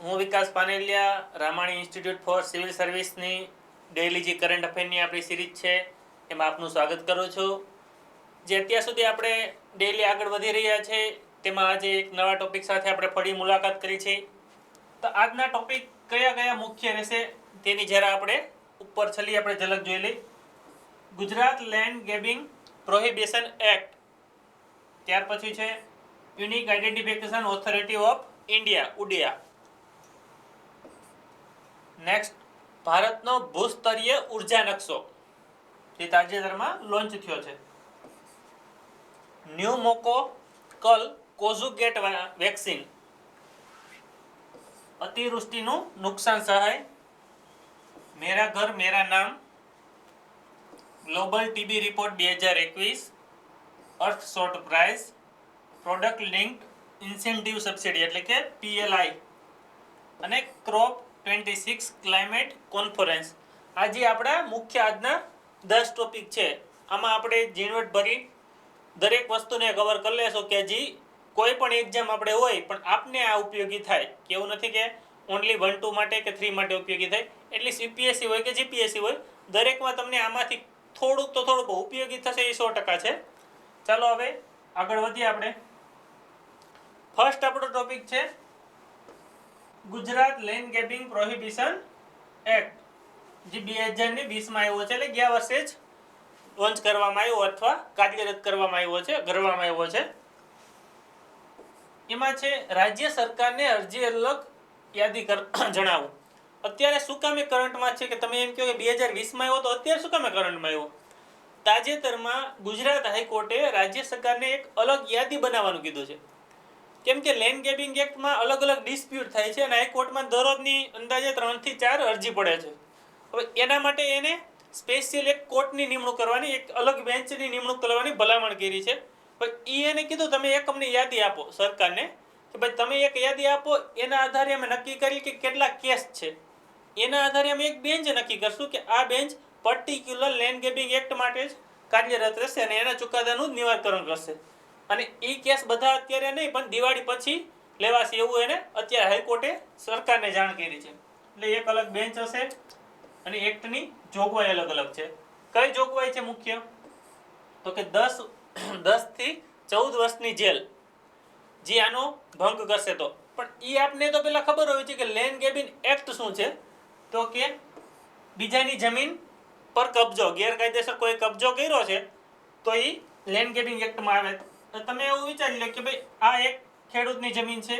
હું વિકાસ પાનેલિયા Ramani institute four civil સર્વિસની daily જે કરંટ અફેરની આપણી સિરીઝ છે એમાં આપનું સ્વાગત કરું છું. જે અત્યાર સુધી આપણે ડેઇલી આગળ વધી રહ્યા છે તેમાં આજે એક નવા ટોપિક સાથે આપણે ફરી મુલાકાત કરી છે. તો આજના ટોપિક કયા કયા મુખ્ય રહેશે તેની જરા આપણે ઉપર છેલ્લી આપણે ઝલક જોઈ લઈ. Gujarat land grabbing prohibition act, ત્યાર પછી છે unique identification authority of India Odia. Next, ભારતનો ભૂસ્તરીય ઉર્જા નકશો જે તાજેતરમાં લોન્ચ થયો છે. ન્યુમોકોકલ કોઝુગેટ વેક્સિન, અતિવૃષ્ટિનું નુકસાન સહાય, મેરા ઘર મેરા નામ, global TB report 2021, earth shot prize, product linked incentive subsidy એટલે કે PLI અને ક્રોપ 26 ક્લાઇમેટ કોન્ફરન્સ. આજે આપણા મુખ્ય આજના 10 ટોપિક છે. આમાં આપણે ઝીણવટ ભરી દરેક વસ્તુને કવર કરી લેશો કે હજી કોઈ પણ એક્ઝામ આપણે હોય પણ આપને આ ઉપયોગી થાય, કે એવું નથી કે ઓનલી 1, 2 માટે કે 3 માટે ઉપયોગી થાય. એટલે CPSC હોય કે GPSC હોય, દરેકમાં તમને આમાંથી થોડુંક તો થોડુંક ઉપયોગી થશે એ 100% છે. ચાલો હવે આગળ વધીએ આપણે. ફર્સ્ટ આપણો ટોપિક છે Gujarat land grabbing prohibition act, જે 2020માં આવ્યો છે, એટલે ગયા વર્ષે જ લોન્ચ કરવામાં આવ્યો અથવા કાર્યરત કરવામાં આવ્યો છે. એમાં છે રાજ્ય સરકારને અરજી અલગ યાદી જણાવો. અત્યારે શું કામે કરંટમાં છે કે તમે એમ કહો કે 2020માં આવ્યો તો અત્યારે શું કામે કરંટમાં આવ્યો? તાજેતરમાં ગુજરાત હાઈકોર્ટે રાજ્ય સરકારને એક અલગ યાદી બનાવવાનું કીધું છે. કેમ કે લેન્ડ ગ્રેબિંગ એક્ટમાં અલગ અલગ ડિસ્પ્યુટ થાય છે અને હાઈકોર્ટમાં દરરોજની અંદાજે 3 થી 4 અરજી પડે છે. હવે એના માટે એને સ્પેશિયલ એક કોર્ટની નિમણૂક કરવાની, એક અલગ બેન્ચની નિમણૂક કરવાની ભલામણ કરી છે. પણ એને કીધું તમે એક અમને યાદી આપો સરકારને, કે ભાઈ તમે એક યાદી આપો, એના આધારે અમે નક્કી કરી કે કેટલા કેસ છે. એના આધારે અમે એક બેન્ચ નક્કી કરશું કે આ bench particular land grabbing act માટે જ કાર્યરત રહેશે અને એના ચુકાદાનું નિરાકરણ કરશે. અને એ કેસ બધા અત્યારે નહીં પણ દિવાળી પછી લેવાશે એવું એને અત્યારે હાઈકોર્ટે સરકારને જાણ કરી છે. એટલે એક અલગ બેન્ચ હશે અને એક્ટની જોગવાઈ અલગ અલગ છે. કઈ જોગવાઈ છે મુખ્ય? તો કે 10 થી 14 વર્ષની જેલ જે આનો ભંગ કરશે તો. પણ એ આપને તો પેલા ખબર હોવી છે કે લેન્ડ ગ્રેબિંગ એક્ટ શું છે. તો કે બીજાની જમીન પર કબજો, ગેરકાયદેસર કોઈ કબજો કર્યો છે તો એ લેન્ડ ગ્રેબિંગ એક્ટમાં આવે. તમે એવું વિચારી લો કે ભાઈ આ એક ખેડૂતની જમીન છે,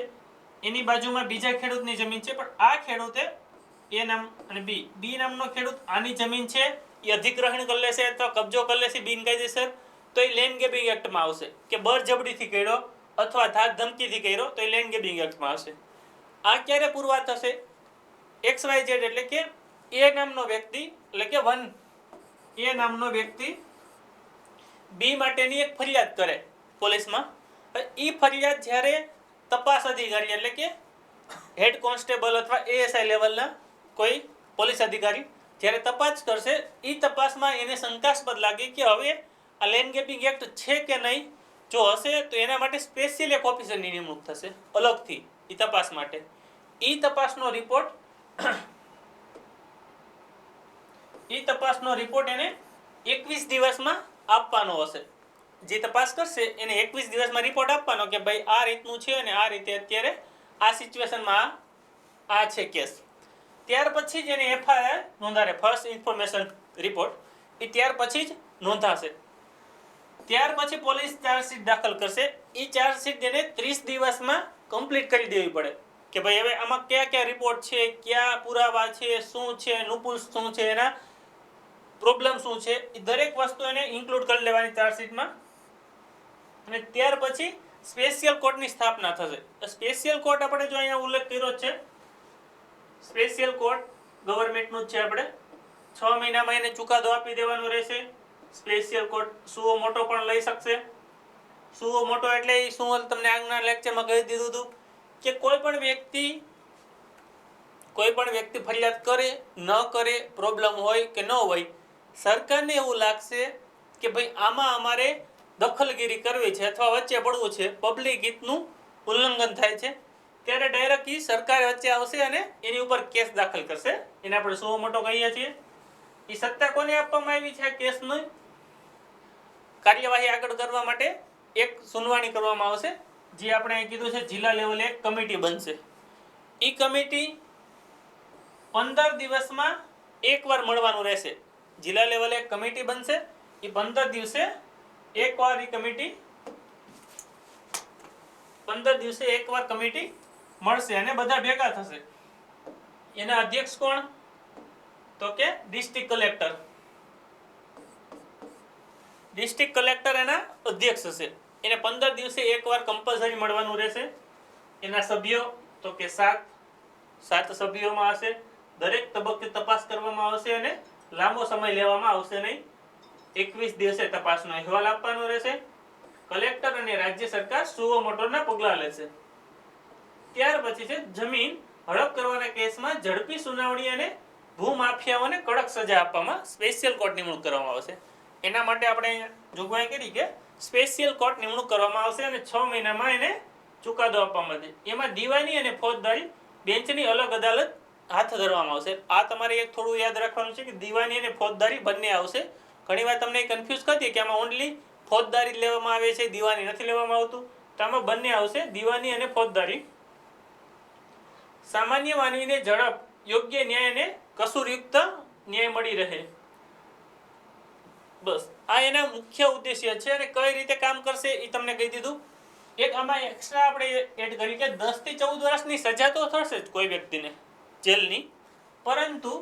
એની બાજુમાં બીજા ખેડૂતની જમીન છે, પણ આ ખેડૂતે એ નામ અને બી નામનો ખેડૂત આની જમીન છે એ અધિગ્રહણ કરી લેશે અથવા કબજો કરી લેશે બિનકાયદેસર, તો એ લેન્ડ ગ્રેબિંગ એક્ટમાં આવશે. કે બળજબરીથી કર્યો અથવા ધાક ધમકીથી કર્યો તો એ લેન્ડ ગ્રેબિંગ એક્ટમાં આવશે. આ ક્યારે પુરવાર થશે? XYZ એટલે કે એ નામનો વ્યક્તિ, એટલે કે એ નામનો વ્યક્તિ બી માટેની એક ફરિયાદ કરે પોલીસમાં. એ ફરિયાદ જ્યારે તપાસ અધિકારી એટલે કે હેડ કોન્સ્ટેબલ અથવા ASI લેવલના કોઈ પોલીસ અધિકારી જ્યારે તપાસ કરશે, એ તપાસમાં એને શંકાસ્પદ લાગે કે હવે આ લેન્ડ ગ્રેબિંગ એક્ટ છે કે નહીં. જો હશે તો એના માટે સ્પેશિયલ એક ઓફિસરની નિમણૂક થશે અલગથી એ તપાસ માટે. એ તપાસનો રિપોર્ટ એને 21 દિવસમાં આપવાનો હશે. જે તપાસ કરશે એને 21 દિવસમાં રિપોર્ટ આપવાનો કે ભાઈ આ રીતનું છે અને આ રીતે અત્યારે આ સિચ્યુએશનમાં આ છે કેસ. ત્યાર પછી જ એને FIR નોંધાશે, ફર્સ્ટ ઇન્ફોર્મેશન રિપોર્ટ, એ ત્યાર પછી જ નોંધાશે. ત્યાર પછી પોલીસ ચાર્જશીટ દાખલ કરશે. એ ચાર્જશીટ એને 30 દિવસમાં કમ્પ્લીટ કરી દેવી પડે કે ભાઈ હવે આમાં કયા કયા રિપોર્ટ છે, કયા પુરાવા છે, શું છે, નુપુલ શું છે, એના પ્રોબ્લેમ શું છે, એ દરેક વસ્તુ એને ઇન્ક્લુડ કરી લેવાની ચાર્જશીટમાં. અને ત્યાર પછી સ્પેશિયલ કોર્ટની સ્થાપના થશે. સ્પેશિયલ કોર્ટ આપણે જો અહીંયા ઉલ્લેખ કર્યો છે, સ્પેશિયલ કોર્ટ ગવર્મેન્ટનું જ છે. આપણે 6 મહિનામાં એને ચુકાદો આપી દેવાનો રહેશે. સ્પેશિયલ કોર્ટ સુઓ મોટો પણ લઈ શકશે. સુઓ મોટો એટલે શું તમને આગના લેક્ચરમાં કહી દીધું હતું કે કોઈ પણ વ્યક્તિ ફરિયાદ કરે ન કરે, પ્રોબ્લેમ હોય કે ન હોય, સરકારને એવું લાગશે કે ભાઈ આમાં અમારે દખલગીરી કરવી છે અથવા વચ્ચે પડવું છે, પબ્લિક હિતનું ઉલ્લંઘન થાય છે, ત્યારે ડાયરેક્ટ ઈ સરકાર વચ્ચે આવશે અને એની ઉપર કેસ દાખલ કરશે. એને આપણે સુઓ મોટો કહીએ છીએ. એ સત્તા કોને આપવામાં આવી છે? આ કેસની કાર્યવાહી આગળ કરવા માટે એક સુનાવણી કરવામાં આવશે, જે આપણે અહીં કીધું છે જિલ્લા લેવલે એક કમિટી બનશે. એ કમિટી 15 દિવસમાં એકવાર મળવાનું રહેશે. જિલ્લા લેવલે એક કમિટી બનશે, એ 15 દિવસે એકવાર એ કમિટી 15 દિવસે એકવાર કમિટી મળશે અને બધા ભેગા થશે. એના અધ્યક્ષ કોણ? તો કે ડિસ્ટ્રિક્ટ કલેક્ટર. ડિસ્ટ્રિક્ટ કલેક્ટર એના અધ્યક્ષ હશે. એને 15 દિવસે એકવાર કમ્પલસરી મળવાનું રહેશે. એના સભ્યો તો કે 7 સભ્યોમાં હશે. દરેક તબક્કે તપાસ કરવામાં આવશે અને લાંબો સમય લેવામાં આવશે નહીં. 21 દિવસે તપાસનો અહેવાલ આપવાનો રહેશે. કલેક્ટર અને રાજ્ય સરકાર સુઓ મોટોના પગલાં લેશે. ત્યાર પછી છે જમીન હડપ કરવાના કેસમાં ઝડપી સુનાવણી અને ભૂમાફિયાઓને કડક સજા આપવામાં સ્પેશિયલ કોર્ટ નિમણૂક કરવામાં આવશે. એના માટે આપણે જોગવાઈ કરી કે સ્પેશિયલ કોર્ટ નિમણૂક કરવામાં આવશે અને 6 મહિનામાં એને ચુકાદો આપવામાં આવશે. એમાં દીવાની અને ફોજદારી બેન્ચની અલગ અદાલત હાથ ધરવામાં આવશે. આ તમારે એક થોડું યાદ રાખવાનું છે કે દીવાની અને ફોજદારી બંને આવશે. ઘણીવાર તમને કન્ફ્યુઝ કરતી કે આમાં ઓનલી ફોજદારી લેવામાં આવે છે, દીવાની નથી લેવામાં આવતું. તો આમાં બંને આવશે, દીવાની અને ફોજદારી. સામાન્ય માનવીને ઝડપ, યોગ્ય ન્યાય અને કસૂરયુક્ત ન્યાય મળી રહે. બસ આ એના મુખ્ય ઉદ્દેશ્ય છે. અને કઈ રીતે કામ કરશે એ તમને કહી દીધું. એક આમાં એક્સ્ટ્રા આપણે એડ કરી કે 10 થી 14 વર્ષની સજા તો થશે જ કોઈ વ્યક્તિને જેલની, પરંતુ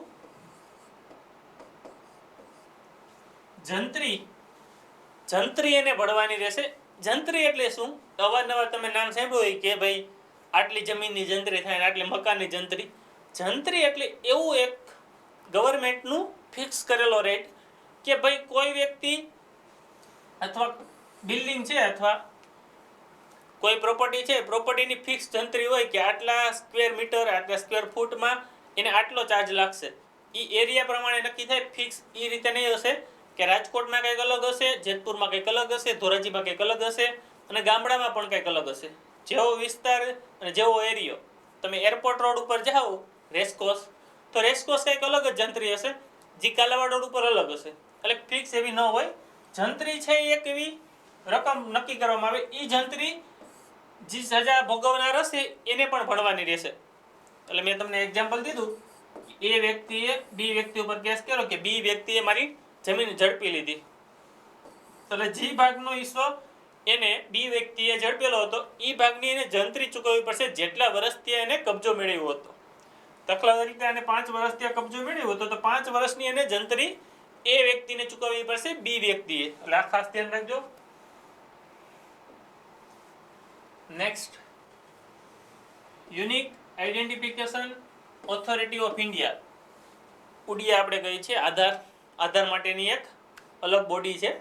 જંત્રી એને ભળવાની રહેશે. જંત્રી એટલે શું? અવારનવાર તમે નામ સાંભળ્યું હોય કે ભાઈ આટલી જમીનની જંત્રી થાય, આટલી મકાનની જંત્રી. જંત્રી એટલે એવું એક ગવર્મેન્ટનું ફિક્સ કરેલો રેટ કે ભાઈ કોઈ વ્યક્તિ અથવા બિલ્ડિંગ છે અથવા કોઈ પ્રોપર્ટી છે, પ્રોપર્ટીની ફિક્સ જંત્રી હોય કે આટલા સ્ક્વેર મીટર, આટલા સ્ક્વેર ફૂટમાં એને આટલો ચાર્જ લાગશે. એ એરિયા પ્રમાણે નક્કી થાય, ફિક્સ એ રીતે નહીં હશે કે રાજકોટમાં કંઈક અલગ હશે, જેતપુરમાં કંઈક અલગ હશે, ધોરાજીમાં કંઈક અલગ હશે અને ગામડામાં પણ કંઈક અલગ હશે. જેવો વિસ્તાર અને જેવો એરિયો. તમે એરપોર્ટ રોડ ઉપર જાઓ રેસકોર્સ, તો રેસકોર્સ કંઈક અલગ જ જંત્રી હશે, જે કાલાવાડ રોડ ઉપર અલગ હશે. એટલે ફિક્સ એવી ન હોય. જંત્રી છે એક એવી રકમ નક્કી કરવામાં આવે. એ જંત્રી જે સજા ભોગવનાર હશે એને પણ ભરવાની રહેશે. એટલે મેં તમને એક્ઝામ્પલ દીધું, એ વ્યક્તિએ બી વ્યક્તિ ઉપર કેસ કર્યો કે બી વ્યક્તિએ મારી જમીન ઝડપી લીધી, એટલે જે ભાગનો હિસ્સો એને બી વ્યક્તિએ ઝડપેલો હતો એ ભાગની એને જંત્રી ચૂકવવી પડશે જેટલા વર્ષથી એને કબજો મેળવ્યો હતો. દાખલા તરીકે એને 5 વર્ષથી કબજો મેળવ્યો હતો તો 5 વર્ષની એને જંત્રી એ વ્યક્તિને ચૂકવવી પડશે બી વ્યક્તિએ. એટલે આ ખાસ ધ્યાન રાખજો. Next, unique identification authority of India, Odia આપણે કહી છે. આધાર માટેની એક અલગ બોડી છે.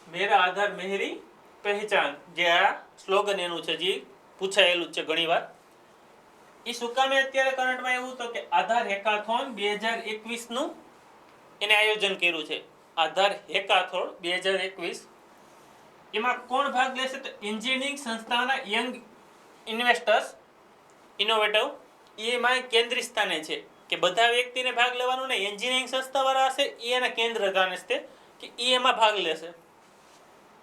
મેરા આધાર મેરી પહેચાન, જે આ સ્લોગન એનું છે, જે પૂછાયેલું છે ઘણીવાર. એ શું કામે અત્યારે કરંટમાં એવું તો કે આધાર હેકાથોન 2021 એને આયોજન કર્યું છે. આધાર હેકાથોન 2021. એમાં કોણ ભાગ લેશે? તો એન્જિનિયરિંગ સંસ્થાના યંગ ઇન્વેસ્ટર્સ ઇનોવેટિવ એમાં કેન્દ્રીય સ્થાને છે કે બધા વ્યક્તિને ભાગ લેવાનો નહીં. એન્જિનિયરિંગ સંસ્થાવાળા હશે એ એના કેન્દ્ર સ્થાને છે કે એ એમાં ભાગ લેશે.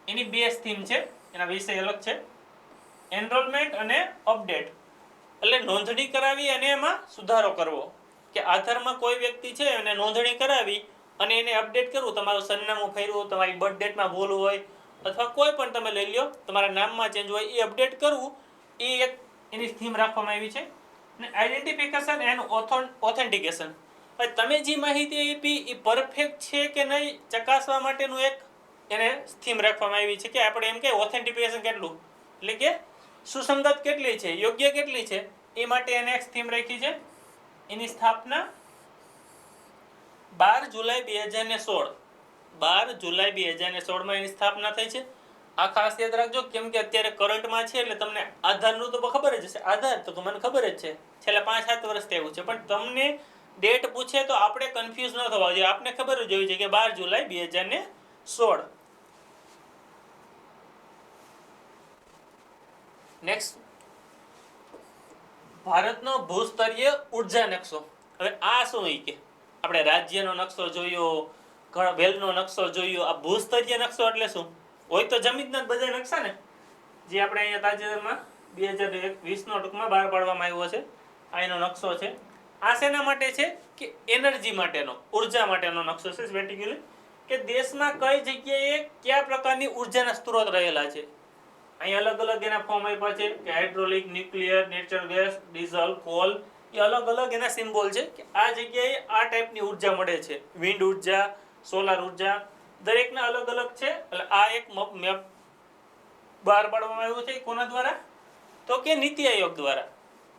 એની 2 થીમ છે, એના વિષય અલગ છે. એનરોલમેન્ટ અને અપડેટ, એટલે નોંધણી કરાવી અને એમાં સુધારો કરવો. કે આધારમાં કોઈ વ્યક્તિ છે એને નોંધણી કરાવી અને એને અપડેટ કરવું. તમારું સરનામું ફેરવું, તમારી બર્થ ડેટમાં ભૂલ હોય અથવા કોઈ પણ તમે લઈ લો તમારા નામમાં ચેન્જ હોય, એ અપડેટ કરવું, એ એક એની થીમ રાખવામાં આવી છે. અને આઈડેન્ટિફિકેશન એન્ડ ઓથેન્ટિકેશન, તમે જે માહિતી આપી એ પરફેક્ટ છે કે નહીં ચકાસવા માટેનું એક એને થીમ રાખવામાં આવી છે. કે આપણે એમ કે ઓથેન્ટિફિકેશન કેટલું, એટલે કે સુસંગત કેટલી છે, યોગ્ય કેટલી છે, એ માટે એને એક થીમ રાખી છે. એની સ્થાપના 12 જુલાઈ 2016 માં એની સ્થાપના થઈ છે. આ ખાસ યાદ રાખજો, કેમ કે અત્યારે કરંટમાં છે એટલે તમને આધારનું તો ખબર જ હશે. આધાર તો મને ખબર જ છે, છેલ્લા 5-7 વર્ષથી આવ્યું છે. પણ તમને ડેટ પૂછે તો આપણે કન્ફ્યુઝ ન થવા જોઈએ. આપને ખબર જ હોવી જોઈએ કે 12 જુલાઈ 2016. નેક્સ્ટ, ભારતનો ભૂસ્તરીય ઉર્જા નકશો. હવે આ શું હોય કે આપણે રાજ્યનો નકશો જોયો, વેલનો નકશો જોયો, આ ભૂસ્તરીય નકશો એટલે શું હોય? તો જમીનના બધા નકશા ને જે આપણે અહીંયા તાજેતરમાં 2020 ટૂંકમાં બહાર પાડવામાં આવ્યો છે. આ એનો નકશો છે. આ શેના માટે છે કે એનર્જી માટેનો, ઉર્જા માટેનો નકશો છે સ્પેસિફિકલી, કે દેશમાં કઈ જગ્યાએ કયા પ્રકારની ઉર્જાના સ્ત્રોત રહેલા છે. અહીં અલગ અલગ એના ફોર્મ આપ્યા છે કે hydraulic, nuclear, natural gas, diesel, coal, એ અલગ અલગ એના સિમ્બોલ છે કે આ જગ્યાએ આ ટાઈપની ઉર્જા મળે છે. વિન્ડ ઉર્જા, સોલાર ઉર્જા, દરેકના અલગ અલગ છે. એટલે આ એક મેપ બહાર પાડવામાં આવ્યું છે. કોના દ્વારા? તો કે નીતિ આયોગ દ્વારા.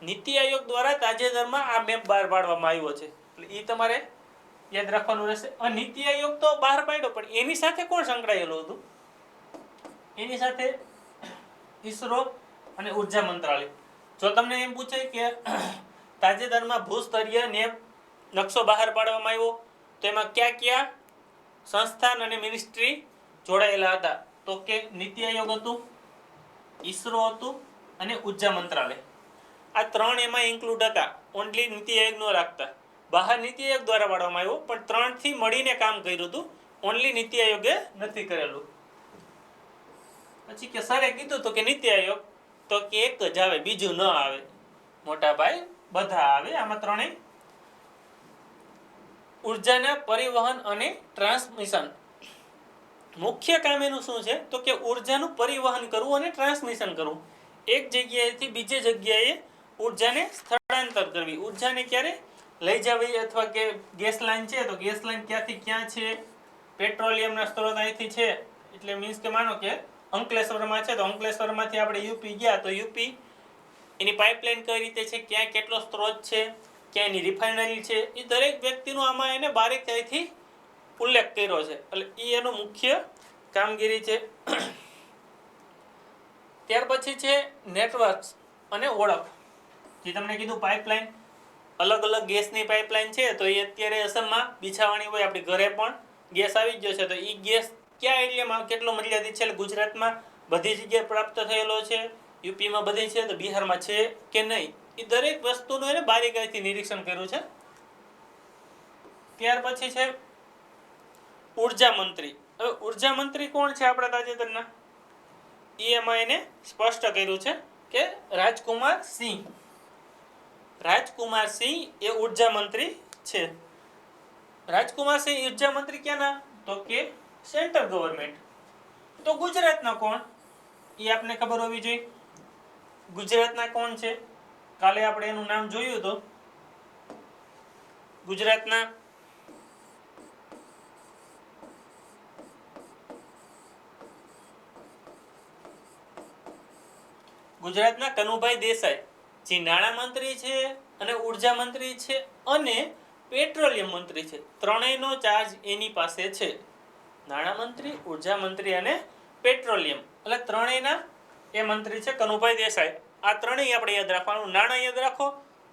નીતિ આયોગ દ્વારા તાજેતરમાં આ મેપ બહાર પાડવામાં આવ્યો છે. એટલે એ તમારે યાદ રાખવાનું રહેશે. અને નીતિ આયોગ તો બહાર પાડ્યો, પણ એની સાથે કોણ સંકળાયેલું હતું? એની સાથે ઈસરો અને ઉર્જા મંત્રાલય. જો તમને એમ પૂછે કે તાજેતરમાં ભૂસ્તરીય નકશો બહાર પાડવામાં આવ્યો તો એમાં કયા કયા સંસ્થાન અને મિનિસ્ટ્રી જોડાયેલા હતા? તો કે નીતિ આયોગ હતું, ઈસરો હતું અને ઉર્જા મંત્રાલય. આ ત્રણ એમાં ઇન્ક્લુડ હતા. ઓનલી નીતિ આયોગ નો રાખતા. બહાર નીતિ આયોગ દ્વારા પાડવામાં આવ્યો, પણ ત્રણથી મળીને કામ કર્યું હતું. ઓનલી નીતિ આયોગે નથી કરેલું. પછી કે સરે કીધું તો કે નીતિ આયોગ તો કે એક જ આવે, બીજું ન આવે. મોટા ભાઈ બધા આવે. આમાં ત્રણેય ઉર્જાના પરિવહન અને ટ્રાન્સમિશન. મુખ્ય કામ એનું શું છે? તો કે ઉર્જાનું પરિવહન કરવું અને ટ્રાન્સમિશન કરવું. એક જગ્યાએથી બીજી જગ્યાએ ઉર્જાને સ્થળાંતર કરવી. ઉર્જાને ક્યારે લઈ જવી, અથવા કે ગેસ લાઈન છે તો ગેસ લાઈન ક્યાંથી ક્યાં છે, પેટ્રોલિયમના સ્ત્રોત અહીંથી છે, એટલે મીન્સ કે માનો કે અંકલેશ્વરમાં છે તો અંકલેશ્વરમાંથી આપણે યુપી ગયા તો યુપી એની પાઇપલાઇન કઈ રીતે છે, ક્યાં કેટલો સ્ત્રોત છે, ક્યાં એની રિફાઇનરી છે, એ દરેક વ્યક્તિનું આમાં એને બારીકાઈથી ઉલ્લેખ કર્યો છે. એટલે એ એનું મુખ્ય કામગીરી છે. ત્યાર પછી છે નેટવર્ક્સ અને ઓળખ. જે તમને કીધું પાઇપલાઇન, અલગ અલગ ગેસની પાઇપલાઇન છે તો એ અત્યારે અસમમાં બિછાવાની હોય. આપણી ઘરે પણ ગેસ આવી ગયો છે તો એ ગેસ કયા એરિયામાં કેટલો મર્યાદિત છે? એટલે ગુજરાતમાં બધી જગ્યાએ પ્રાપ્ત થયેલો છે, યુપીમાં બધી છે, તો બિહારમાં છે કે નહીં, એ દરેક વસ્તુનું એને બારીકાઈથી નિરીક્ષણ કર્યું છે. ત્યાર પછી છે ઉર્જા મંત્રી. હવે ઉર્જા મંત્રી કોણ છે આપણા તાજેતરના? એમાં એને સ્પષ્ટ કર્યું છે કે રાજકુમાર સિંહ. રાજકુમાર સિંહ એ ઉર્જા મંત્રી છે. રાજકુમાર સિંહ ઉર્જા મંત્રી ક્યાંના? તો કે સેન્ટ્રલ ગવર્મેન્ટ. તો ગુજરાતના કોણ? એ આપને ખબર હોવી જોઈએ. ગુજરાતના કોણ છે? કાલે આપણે એનું નામ જોયું તો ગુજરાતના કનુભાઈ દેસાઈ, જે નાણામંત્રી છે અને ઉર્જા મંત્રી છે અને પેટ્રોલિયમ મંત્રી છે. ત્રણેયનો ચાર્જ એની પાસે છે. નાણામંત્રી, ઉર્જા મંત્રી અને પેટ્રોલિયમ, એટલે ત્રણેયના એ મંત્રી છે કનુભાઈ દેસાઈ. આ ત્રણેય આપણે યાદ રાખવાનું. નાણાં યાદ રાખો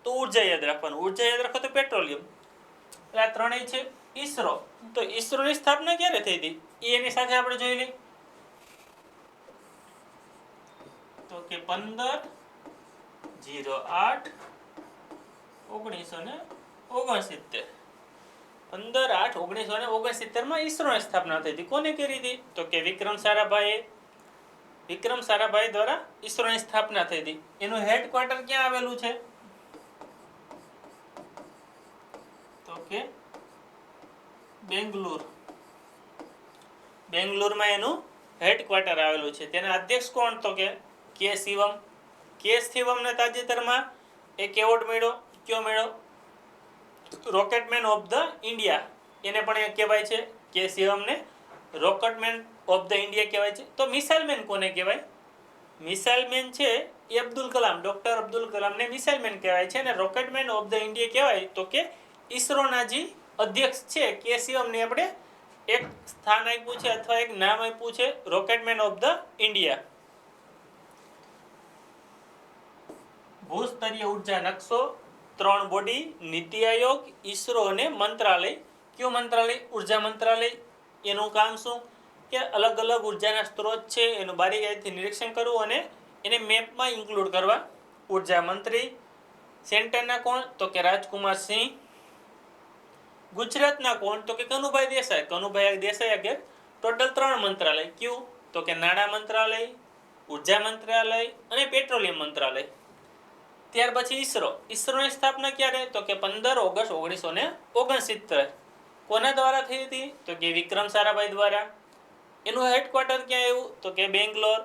તો ઉર્જા યાદ રાખવાનું, ઉર્જા યાદ રાખો તો પેટ્રોલિયમ. એટલે આ ત્રણેય છે. ઈસરો, તો ઈસરોની સ્થાપના ક્યારે થઈ હતી એ એની સાથે આપણે જોઈ લઈએ. તો કે 15/08/1969. 15/8/1969 માં ઈસરોની સ્થાપના થઈ હતી. કોને કરી હતી? તો કે વિક્રમ સારાભાઈ દ્વારા ઈસરોની સ્થાપના થઈ હતી. એનું હેડક્વાર્ટર ક્યાં આવેલું છે? તો કે બેંગ્લોરમાં એનું હેડક્વાર્ટર આવેલું છે. તેના અધ્યક્ષ કોણ? તો કે શિવમ. શિવમને તાજેતરમાં એક એવોર્ડ મળ્યો. કયો મળ્યો? રોકેટમેન ઓફ ધ ઇન્ડિયા. એને પણ એ કહેવાય છે કે શિવમને રોકેટમેન ઓફ ધ ઇન્ડિયા કહેવાય છે. તો મિસાઇલ મેન કોને કહેવાય? મિસાઇલ મેન છે એ અબ્દુલ કલામ, ડોક્ટર અબ્દુલ કલામને મિસાઇલ મેન કહેવાય છે. અને રોકેટમેન ઓફ ધ ઇન્ડિયા કહેવાય તો કે ઈસરોના જે અધ્યક્ષ છે કે શિવમને આપણે એક સ્થાન આપ્યું છે અથવા એક નામ આપ્યું છે રોકેટમેન ઓફ ધ ઇન્ડિયા. ભૂસ્તરીય ઉર્જા નકશો, ત્રણ બોડી, નીતિ આયોગ, ઈસરો અને મંત્રાલય. કયું મંત્રાલય? ઉર્જા મંત્રાલય. એનું કામ શું? કે અલગ અલગ ઉર્જાના સ્ત્રોત છે એનું બારીકાઈથી નિરીક્ષણ કરવું અને એને મેપમાં ઇન્ક્લુડ કરવા. ઉર્જા મંત્રી, સેન્ટરના કોણ? તો કે રાજકુમાર સિંહ. ગુજરાતના કોણ? તો કે કનુભાઈ દેસાઈ. કનુભાઈ દેસાઈ આગળ ટોટલ 3 મંત્રાલય. કયું? તો કે નાણાં મંત્રાલય, ઉર્જા મંત્રાલય અને પેટ્રોલિયમ મંત્રાલય. ત્યાર પછી ઈસરોની સ્થાપના ક્યારે? તો કે 15 ઓગસ્ટ 1969. કોના દ્વારા થઈ હતી? તો કે વિક્રમ સારાભાઈ દ્વારા. એનું હેડક્વાર્ટર ક્યાં આવ્યું? તો કે બેંગ્લોર.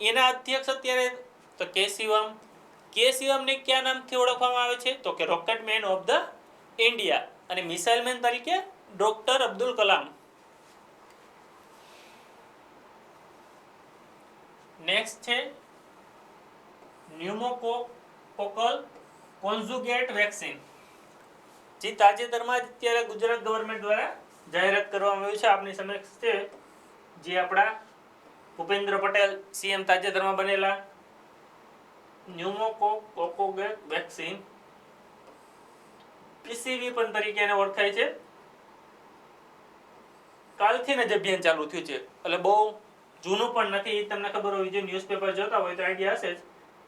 એના અધ્યક્ષ અત્યારે તો કે શિવમ. કે શિવમને કયા નામથી ઓળખવામાં આવે છે? તો કે rocket man of the India. અને મિસાઇલ મેન તરીકે ડોક્ટર અબ્દુલ કલામ. નેક્સ્ટ છે ન્યુમોકોકલ કોન્જુગેટ વેક્સિન, જે તાજેતરમાં જ અત્યારે ગુજરાત ગવર્મેન્ટ દ્વારા જાહેરાત કરવામાં આવી છે. આપની સમક્ષ છે જે આપણા ભૂપેન્દ્ર પટેલ સીએમ તાજેતરમાં બનેલા. ન્યુમોકોકલ વેક્સિન પીસીવી પણ તરીકે એને ઓળખાય છે. કાલથી જ અભિયાન ચાલુ થયું છે, એટલે બહુ જૂનું પણ નથી. તમને ખબર હોવી જોઈએ, ન્યૂઝપેપર જોતા હોય તો આઈડિયા હશે જ.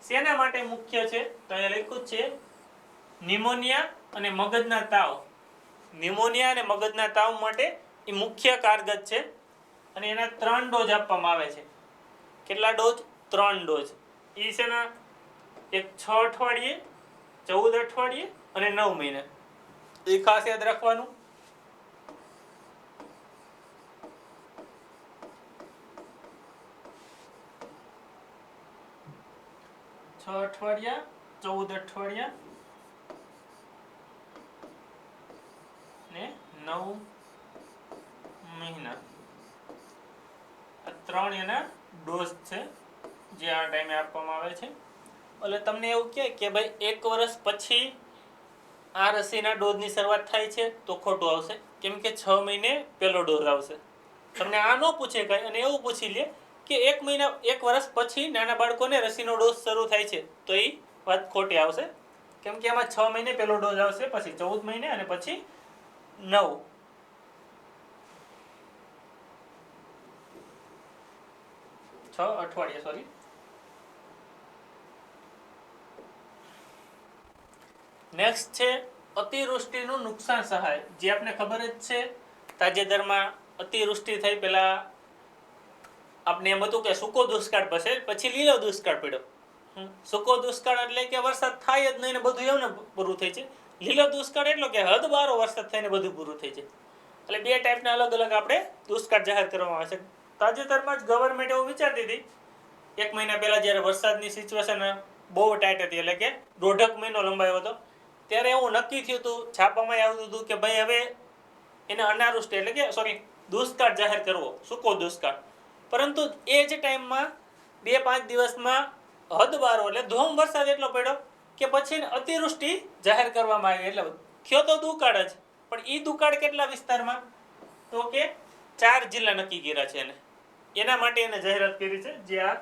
શેના માટે મુખ્ય છે? તો અહીંયા લખ્યું છે નિમોનિયા અને મગજના તાવ. નિમોનિયા અને મગજના તાવ માટે એ મુખ્ય કારગત છે. અને એના 3 ડોઝ આપવામાં આવે છે. કેટલા ડોઝ? 3 ડોઝ. એ છે ને એક 6 અઠવાડિયે, 14 અઠવાડિયે અને 9 મહિને. એ ખાસ યાદ રાખવાનું. 6 અઠવાડિયા, 14 અઠવાડિયા ને 9 મહિના. આ 3 એના ડોઝ છે જે આ ટાઈમે આપવામાં આવે છે. એટલે તમને એવું કહે કે ભાઈ 1 વર્ષ પછી આ રસીના ડોઝની શરૂઆત થાય છે તો ખોટું આવશે, કેમ કે 6 મહિને પહેલો ડોઝ આવશે. તમને આ ન પૂછે કાંઈ, અને એવું પૂછી લે કે 1 વર્ષ પછી નાના બાળકોને રસીનો ડોઝ શરૂ થાય છે, તો એ વાત ખોટી આવશે, કેમ કે એમાં 6 મહિને પહેલો ડોઝ આવશે, પછી 14 મહિને અને પછી 9. અઠવાડિયા સોરી. નેક્સ્ટ છે અતિવૃષ્ટિનું નુકસાન સહાય, જે આપને ખબર જ છે. તાજેતરમાં અતિવૃષ્ટિ થઈ, પેલા આપણે એમ હતું કે સૂકો દુષ્કાળ પછી લીલો દુષ્કાળ પડ્યો. સૂકો દુષ્કાળ એટલે કે વરસાદ થાય જ નહીં ને બધું એવું પૂરું થઈ છે. લીલો દુષ્કાળ એટલો કે હદબારો વરસાદ થઈને બધું પૂરું થઈ છે. એટલે 2 ટાઈપના અલગ અલગ આપણે દુષ્કાળ જાહેર કરવામાં આવે છે. તાજેતરમાં જ ગવર્મેન્ટ એવું વિચારતી હતી, 1 મહિના પહેલા જ્યારે વરસાદની સિચ્યુએશન બહુ ટાઈટ હતી, એટલે કે 1.5 મહિનો લંબાયો હતો, ત્યારે એવું નક્કી થયું હતું, છાપામાં આવતું હતું કે ભાઈ હવે એને અનાવૃષ્ટિ એટલે કે દુષ્કાળ જાહેર કરવો, સૂકો દુષ્કાળ. પરંતુ એ જ ટાઈમમાં 2-5 દિવસમાં હદબારો એટલે ધોમ વરસાદ એટલો પડ્યો કે પછી અતિવૃષ્ટિ જાહેર કરવામાં આવી. એટલે થયો તો દુકાળ જ, પણ એ દુકાળ કેટલા વિસ્તારમાં? તો કે 4 જિલ્લા નક્કી કર્યા છે એને. એના માટે એને જાહેરાત કરી છે, જે આ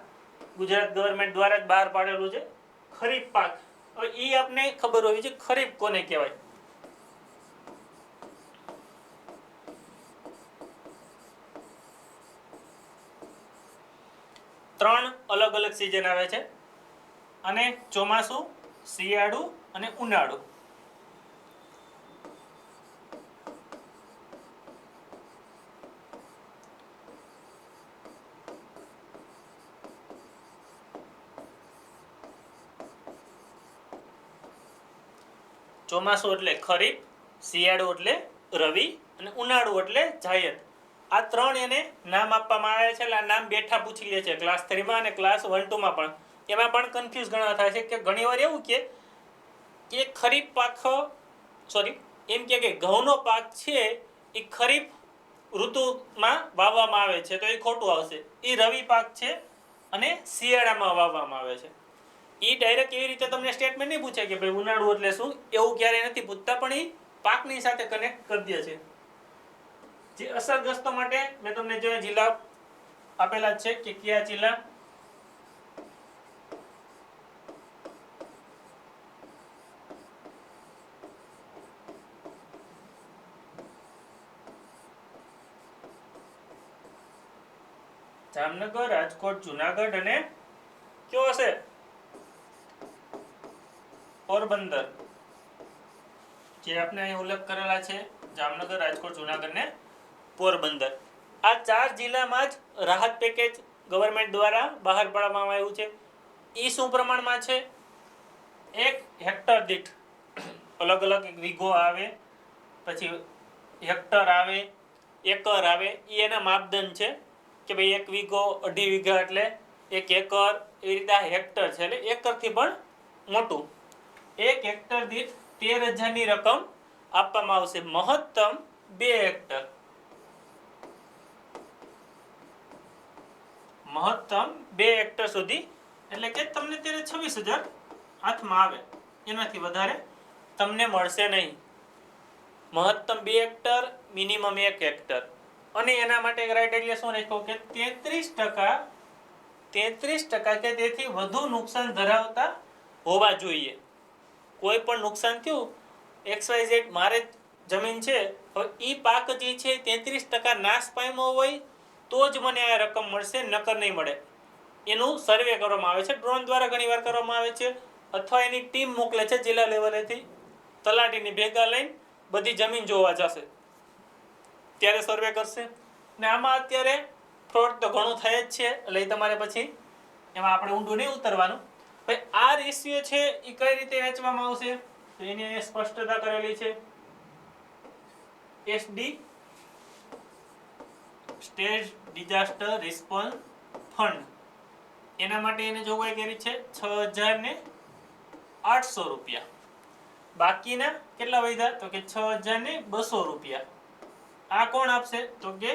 ગુજરાત ગવર્મેન્ટ દ્વારા જ બહાર પાડેલું છે. ખરીફ પાક. હવે એ આપને ખબર હોવી છે ખરીફ કોને કહેવાય. ત્રણ અલગ અલગ સિઝન આવે છે, અને ચોમાસું, શિયાળુ અને ઉનાળુ. ચોમાસું એટલે ખરીફ, શિયાળુ એટલે રવિ અને ઉનાળુ એટલે જાયદ. આ 3 એને નામ આપવામાં આવે છે. એટલે આ નામ બેઠા પૂછી લે છે ક્લાસ 3માં અને ક્લાસ 1-2 માં પણ. એમાં પણ કન્ફ્યુઝ ઘણા થાય છે કે ઘણીવાર એવું કે ખરીફ પાક એમ કે ઘઉંનો પાક છે એ ખરીફ ઋતુમાં વાવવામાં આવે છે, તો એ ખોટું આવશે. એ રવિ પાક છે અને શિયાળામાં વાવવામાં આવે છે. એ ડાયરેક્ટ એવી રીતે તમને સ્ટેટમેન્ટ નહીં પૂછે કે ભાઈ ઉનાળુ એટલે શું, એવું ક્યારેય નથી પૂછતા, પણ એ પાકની સાથે કનેક્ટ કરી દે છે. જે અસરગ્રસ્તો માટે મેં તમને જે જિલ્લા આપેલા છે કે કયા જિલ્લા. જામનગર, રાજકોટ, જુનાગઢ અને કયો હશે? પોરબંદર, જે આપણે અહીં ઉલ્લેખ કરેલા છે, જામનગર, રાજકોટ, જુનાગઢ ને પોરબંદર, આ 4 જિલ્લામાં જ રાહત પેકેજ ગવર્મેન્ટ દ્વારા બહાર પાડવામાં આવ્યું છે. એ શું પ્રમાણમાં છે? 1 હેક્ટર દીઠ અલગ અલગ વીઘો આવે, પછી હેક્ટર આવે, એકર આવે, એ એના માપદંડ છે કે ભાઈ 1 વીઘો, 2.5 વીઘા એટલે 1 એકર, એ રીતે આ હેક્ટર છે, એટલે એકરથી પણ મોટું. 1 હેક્ટર દીઠ 13,000 ની રકમ આપવામાં આવશે. મહત્તમ 2 હેક્ટર, મહત્તમ 2 હેક્ટર સુધી, એટલે કે તમને ત્યારે 26,000 હાથમાં આવે, એનાથી વધારે તમને મળશે નહીં. મહત્તમ 2 હેક્ટર, મિનિમમ 1 હેક્ટર. અને એના માટે ક્રાઇટેરિયા શું રાખ્યો કે 33% કે તેથી વધુ નુકસાન ધરાવતા હોવા જોઈએ. કોઈ પણ નુકસાન થયું, XYZ મારે જમીન છે, હવે ઈ પાક જે છે 33% નાશ પામ્યો હોય તો જ મને આ રકમ મળશે, નકર નહીં મળે. એનું સર્વે કરવામાં આવે છે, ડ્રોન દ્વારા ઘણીવાર કરવામાં આવે છે, અથવા એની ટીમ મોકલે છે જિલ્લા લેવલેથી, તલાટીની ભેગા લઈને બધી જમીન જોવા જશે, ત્યારે સર્વે કરશે. ને આમાં અત્યારે ફ્રોડ તો ઘણું થાય જ છે, એટલે તમારે પછી એમાં આપણે ઊંડું નહીં ઉતરવાનું. ભાઈ આ રેશિયો છે એ કઈ રીતે વેચવામાં આવશે, તો એની અહીંયા સ્પષ્ટતા કરેલી છે. SD state disaster response fund, એના માટે એને જોગવાઈ કરી છે 6,800 રૂપિયા. બાકીના કેટલા વધ્યા, તો કે 6,200 રૂપિયા. આ કોણ આપશે, તો કે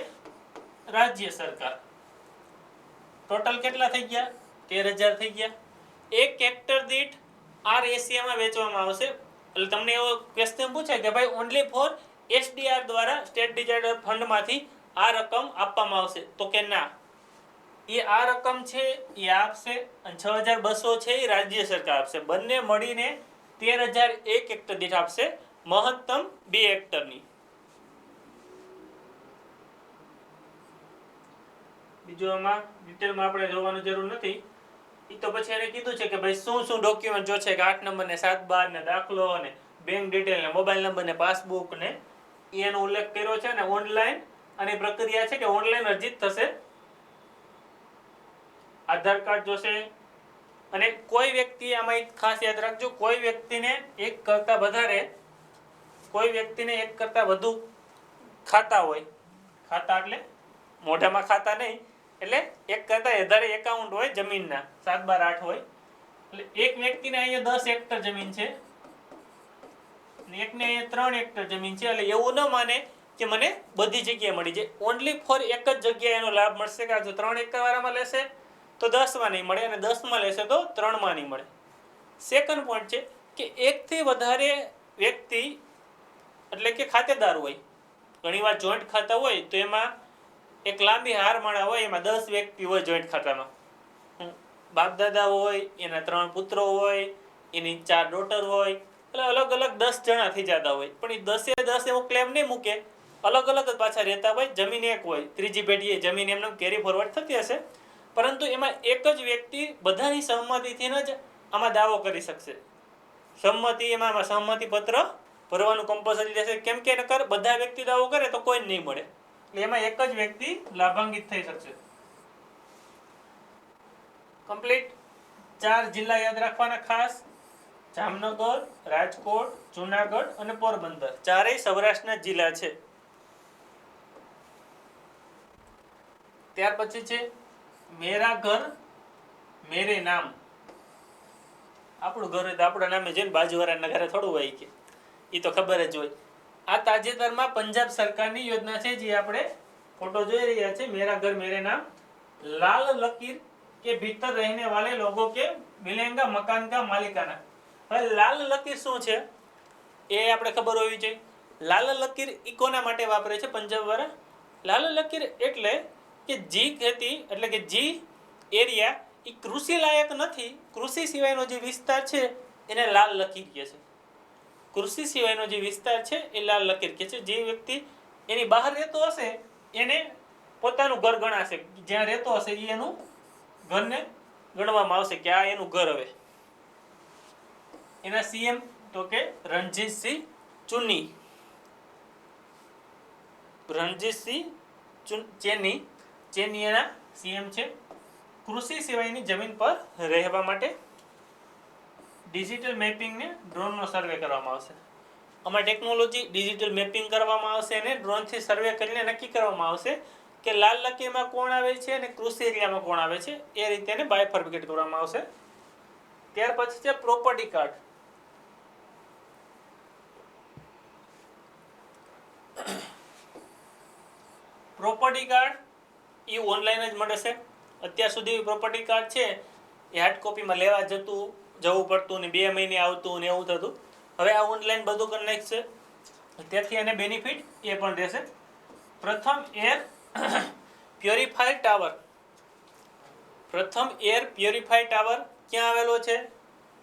રાજ્ય સરકાર. ટોટલ કેટલા થઈ ગયા, 13,000 થઈ ગયા. 1 હેક્ટર દીઠ આ રેશિયામાં વેચવામાં આવશે. એટલે તમને એવો ક્વેશ્ચન પૂછે કે ભાઈ ઓનલી ફોર SDR દ્વારા, સ્ટેટ ડિઝાસ્ટર ફંડમાંથી આ રકમ આપવામાં આવશે, તો કે ના, એ આ રકમ છે એ આપશે, અને 6,200 છે એ રાજ્ય સરકાર આપશે. બંને મળીને 13,000 1 હેક્ટર દીઠ આપશે, મહત્તમ 2 હેક્ટરની. બીજું આમાં ડિટેલમાં આપણે જોવાની જરૂર નથી. એ તો પછી એને કીધું છે કે ભાઈ શું શું ડોક્યુમેન્ટ જોશે, કે 8 નંબર ને 7 બાર ને દાખલો ને બેંક ડિટેલ ને મોબાઈલ નંબર ને પાસબુક ને, એનો ઉલ્લેખ કર્યો છે. ને ઓનલાઈન આની પ્રક્રિયા છે કે ઓનલાઈન અરજી થશે. આધાર કાર્ડ જોશે. અને કોઈ વ્યક્તિ, આમાં ખાસ યાદ રાખજો, કોઈ વ્યક્તિને એક કરતા વધુ ખાતા હોય, ખાતા એટલે મોઢામાં ખાતા નહીં, એટલે એક કરતા વધારે એકાઉન્ટ હોય જમીનના, 7 બાર 8 હોય, એટલે એક વ્યક્તિને અહીંયા 10 હેક્ટર જમીન છે અને એકને અહીંયા 3 હેક્ટર જમીન છે. એટલે એવું ન માને કે મને બધી જગ્યાએ મળી જાય. ઓનલી ફોર એક જ જગ્યાએ એનો લાભ મળશે, કે જો 3 હેક્ટર વાળામાં લેશે તો 10માં નહીં મળે, અને 10માં લેશે તો 3માં નહીં મળે. સેકન્ડ પોઈન્ટ છે કે 1 થી વધારે વ્યક્તિ, એટલે કે ખાતેદાર હોય, ઘણીવાર જોઈન્ટ ખાતા હોય તો એમાં એક લાંબી હારમાળા હોય, એમાં 10 વ્યક્તિ હોય જોઈન્ટ ખાતામાં. બાપ દાદા હોય, એના 3 પુત્રો હોય, એની 4 ડોટર હોય, એટલે અલગ અલગ 10 જણા થઈ જતા હોય. પણ એ 10 એવો ક્લેમ નહીં મૂકે, અલગ અલગ જ પાછા રહેતા હોય. જમીન એક હોય, ત્રીજી પેઢીએ જમીન એમને કેરી ફોરવર્ડ થતી હશે, પરંતુ એમાં એક જ વ્યક્તિ બધાની સહમતિથી જ આમાં દાવો કરી શકશે. એમાં સહમતિ પત્ર ભરવાનું કમ્પલસરી રહેશે, કેમ કે નકર બધા વ્યક્તિ દાવો કરે તો કોઈ નહીં મળે. એટલે એમાં એક જ વ્યક્તિ લાભાન્વિત થઈ શકશે. કમ્પ્લીટ 4 જિલ્લા યાદ રાખવાના ખાસ, જામનગર, રાજકોટ, જુનાગઢ અને પોરબંદર, ચારેય સૌરાષ્ટ્રના જિલ્લા છે. ત્યાર પછી છે મેરા ઘર મેરે નામ. આપણું ઘર હોય તો આપણા નામે જોઈને બાજુવાળાના ઘરે થોડું હોય, કે એ તો ખબર જ હોય. આ તાજેતરમાં પંજાબ સરકારની યોજના છે, જે આપણે ફોટો જોઈ રહ્યા છે, મેરા ઘર મેરે નામ. લાલ લकीर के भीतर रहने वाले लोगों के मिलेगा मकान का मालिकाना. હવે લાલ લકીર શું છે એ આપણે ખબર હોવી જોઈએ. લાલ લકીર ઈ કોના માટે વાપરે છે પંજાબ વાળા? લાલ લકીર એટલે કે જી ખેતી, એટલે કે જી એરિયા એ કૃષિ લાયક નથી, કૃષિ સિવાયનો જે વિસ્તાર છે એને લાલ લકીર કહે છે. કૃષિ સિવાયનો જે વિસ્તાર છે એ લાલ લકીર કહે છે. જે વ્યક્તિ એની બહાર રહેતો હશે એને પોતાનું ઘર ગણાશે, જ્યાં રહેતો હશે એ એનું ઘરને ગણવામાં આવશે કે આ એનું ઘર. હવે એના સીએમ તો કે રણજીતસિંહ ચુન્ની, ચેની એના સીએમ છે. કૃષિ સિવાયની જમીન પર રહેવા માટે ડિજિટલ મેપિંગ ને ડ્રોનનો સર્વે કરવામાં આવશે. આમાં ટેકનોલોજી ડિજિટલ મેપિંગ કરવામાં આવશે અને ડ્રોનથી સર્વે કરીને નક્કી કરવામાં આવશે કે લાલ લકીરમાં કોણ આવે છે અને કૃષિ એરિયામાં કોણ આવે છે. એ રીતે એને બાયફર્ગેટ કરવામાં આવશે. ત્યાર પછી છે પ્રોપર્ટી કાર્ડ. પ્રોપર્ટી કાર્ડ એ ઓનલાઈન જ મળે છે. અત્યાર સુધી પ્રોપર્ટી કાર્ડ છે એ હાર્ડ કોપીમાં લેવા જવું પડતું ને 2 મહિને આવતું ને એવું થતું. હવે આ ઓનલાઈન બધું કરી નાખશે, તેથી એને બેનિફિટ એ પણ રહેશે. પ્રથમ એર પ્યોરિફાયર ટાવર ક્યાં આવેલો છે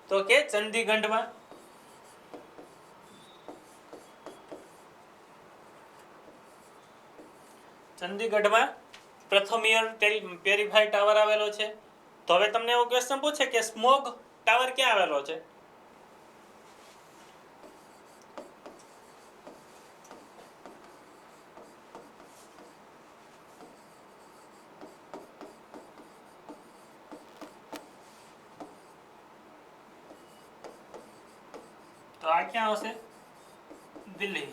તો કે ચંદીગઢમાં. પ્રથમ એર પ્યોરિફાયર ટાવર આવેલો છે. તો હવે તમને એવો ક્વેશ્ચન પૂછે કે સ્મોગ ટાવર ક્યાં આવેલો છે? તો આ ક્યાં આવશે? દિલ્હી.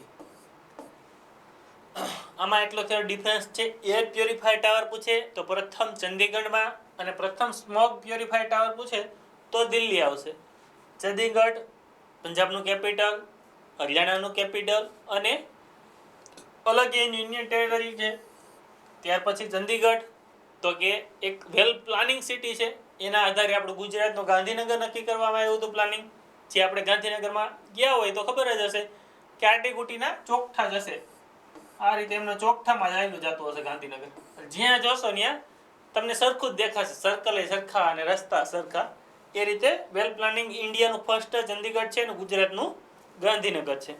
આમાં એટલો થયો ડિફરન્સ છે. એર પ્યોરિફાયર ટાવર પૂછે તો પ્રથમ ચંદીગઢમાં અને પ્રથમ સ્મોગ પ્યોરિફાયર ટાવર પૂછે તો દિલ્હી આવશે. ચંદીગઢ પંજાબનું કેપિટલ, હરિયાણાનું કેપિટલ અને અલગ યુનિયન ટેરેટરી છે. ત્યાર પછી ચંદીગઢ તો કે એક વેલ પ્લાનિંગ સિટી છે. એના આધારે આપણું ગુજરાતનું ગાંધીનગર નક્કી કરવામાં આવ્યું હતું પ્લાનિંગ. જે આપણે ગાંધીનગરમાં ગયા હોય તો ખબર જ હશે કે આટીગુટીના ચોકઠા જ હશે. આ રીતે એમનો ચોકઠામાં જ આવેલું જતું હશે ગાંધીનગર. જ્યાં જોશો ત્યાં તમને સરખું જ દેખાશે, સર્કલ સરખા અને રસ્તા સરખા. એ રીતે વેલ પ્લાનિંગ ઇન્ડિયાનું ફર્સ્ટ ચંદીગઢ છે અને ગુજરાતનું ગાંધીનગર છે.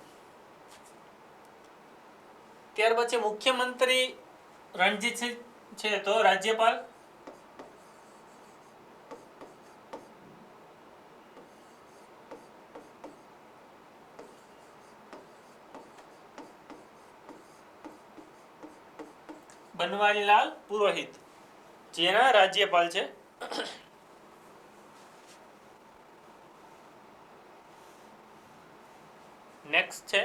ત્યાર પછી મુખ્યમંત્રી રણજીતસિંહ છે તો રાજ્યપાલ બનવારીલાલ પુરોહિત, જેના રાજ્યપાલ છે. નેક્સ્ટ છે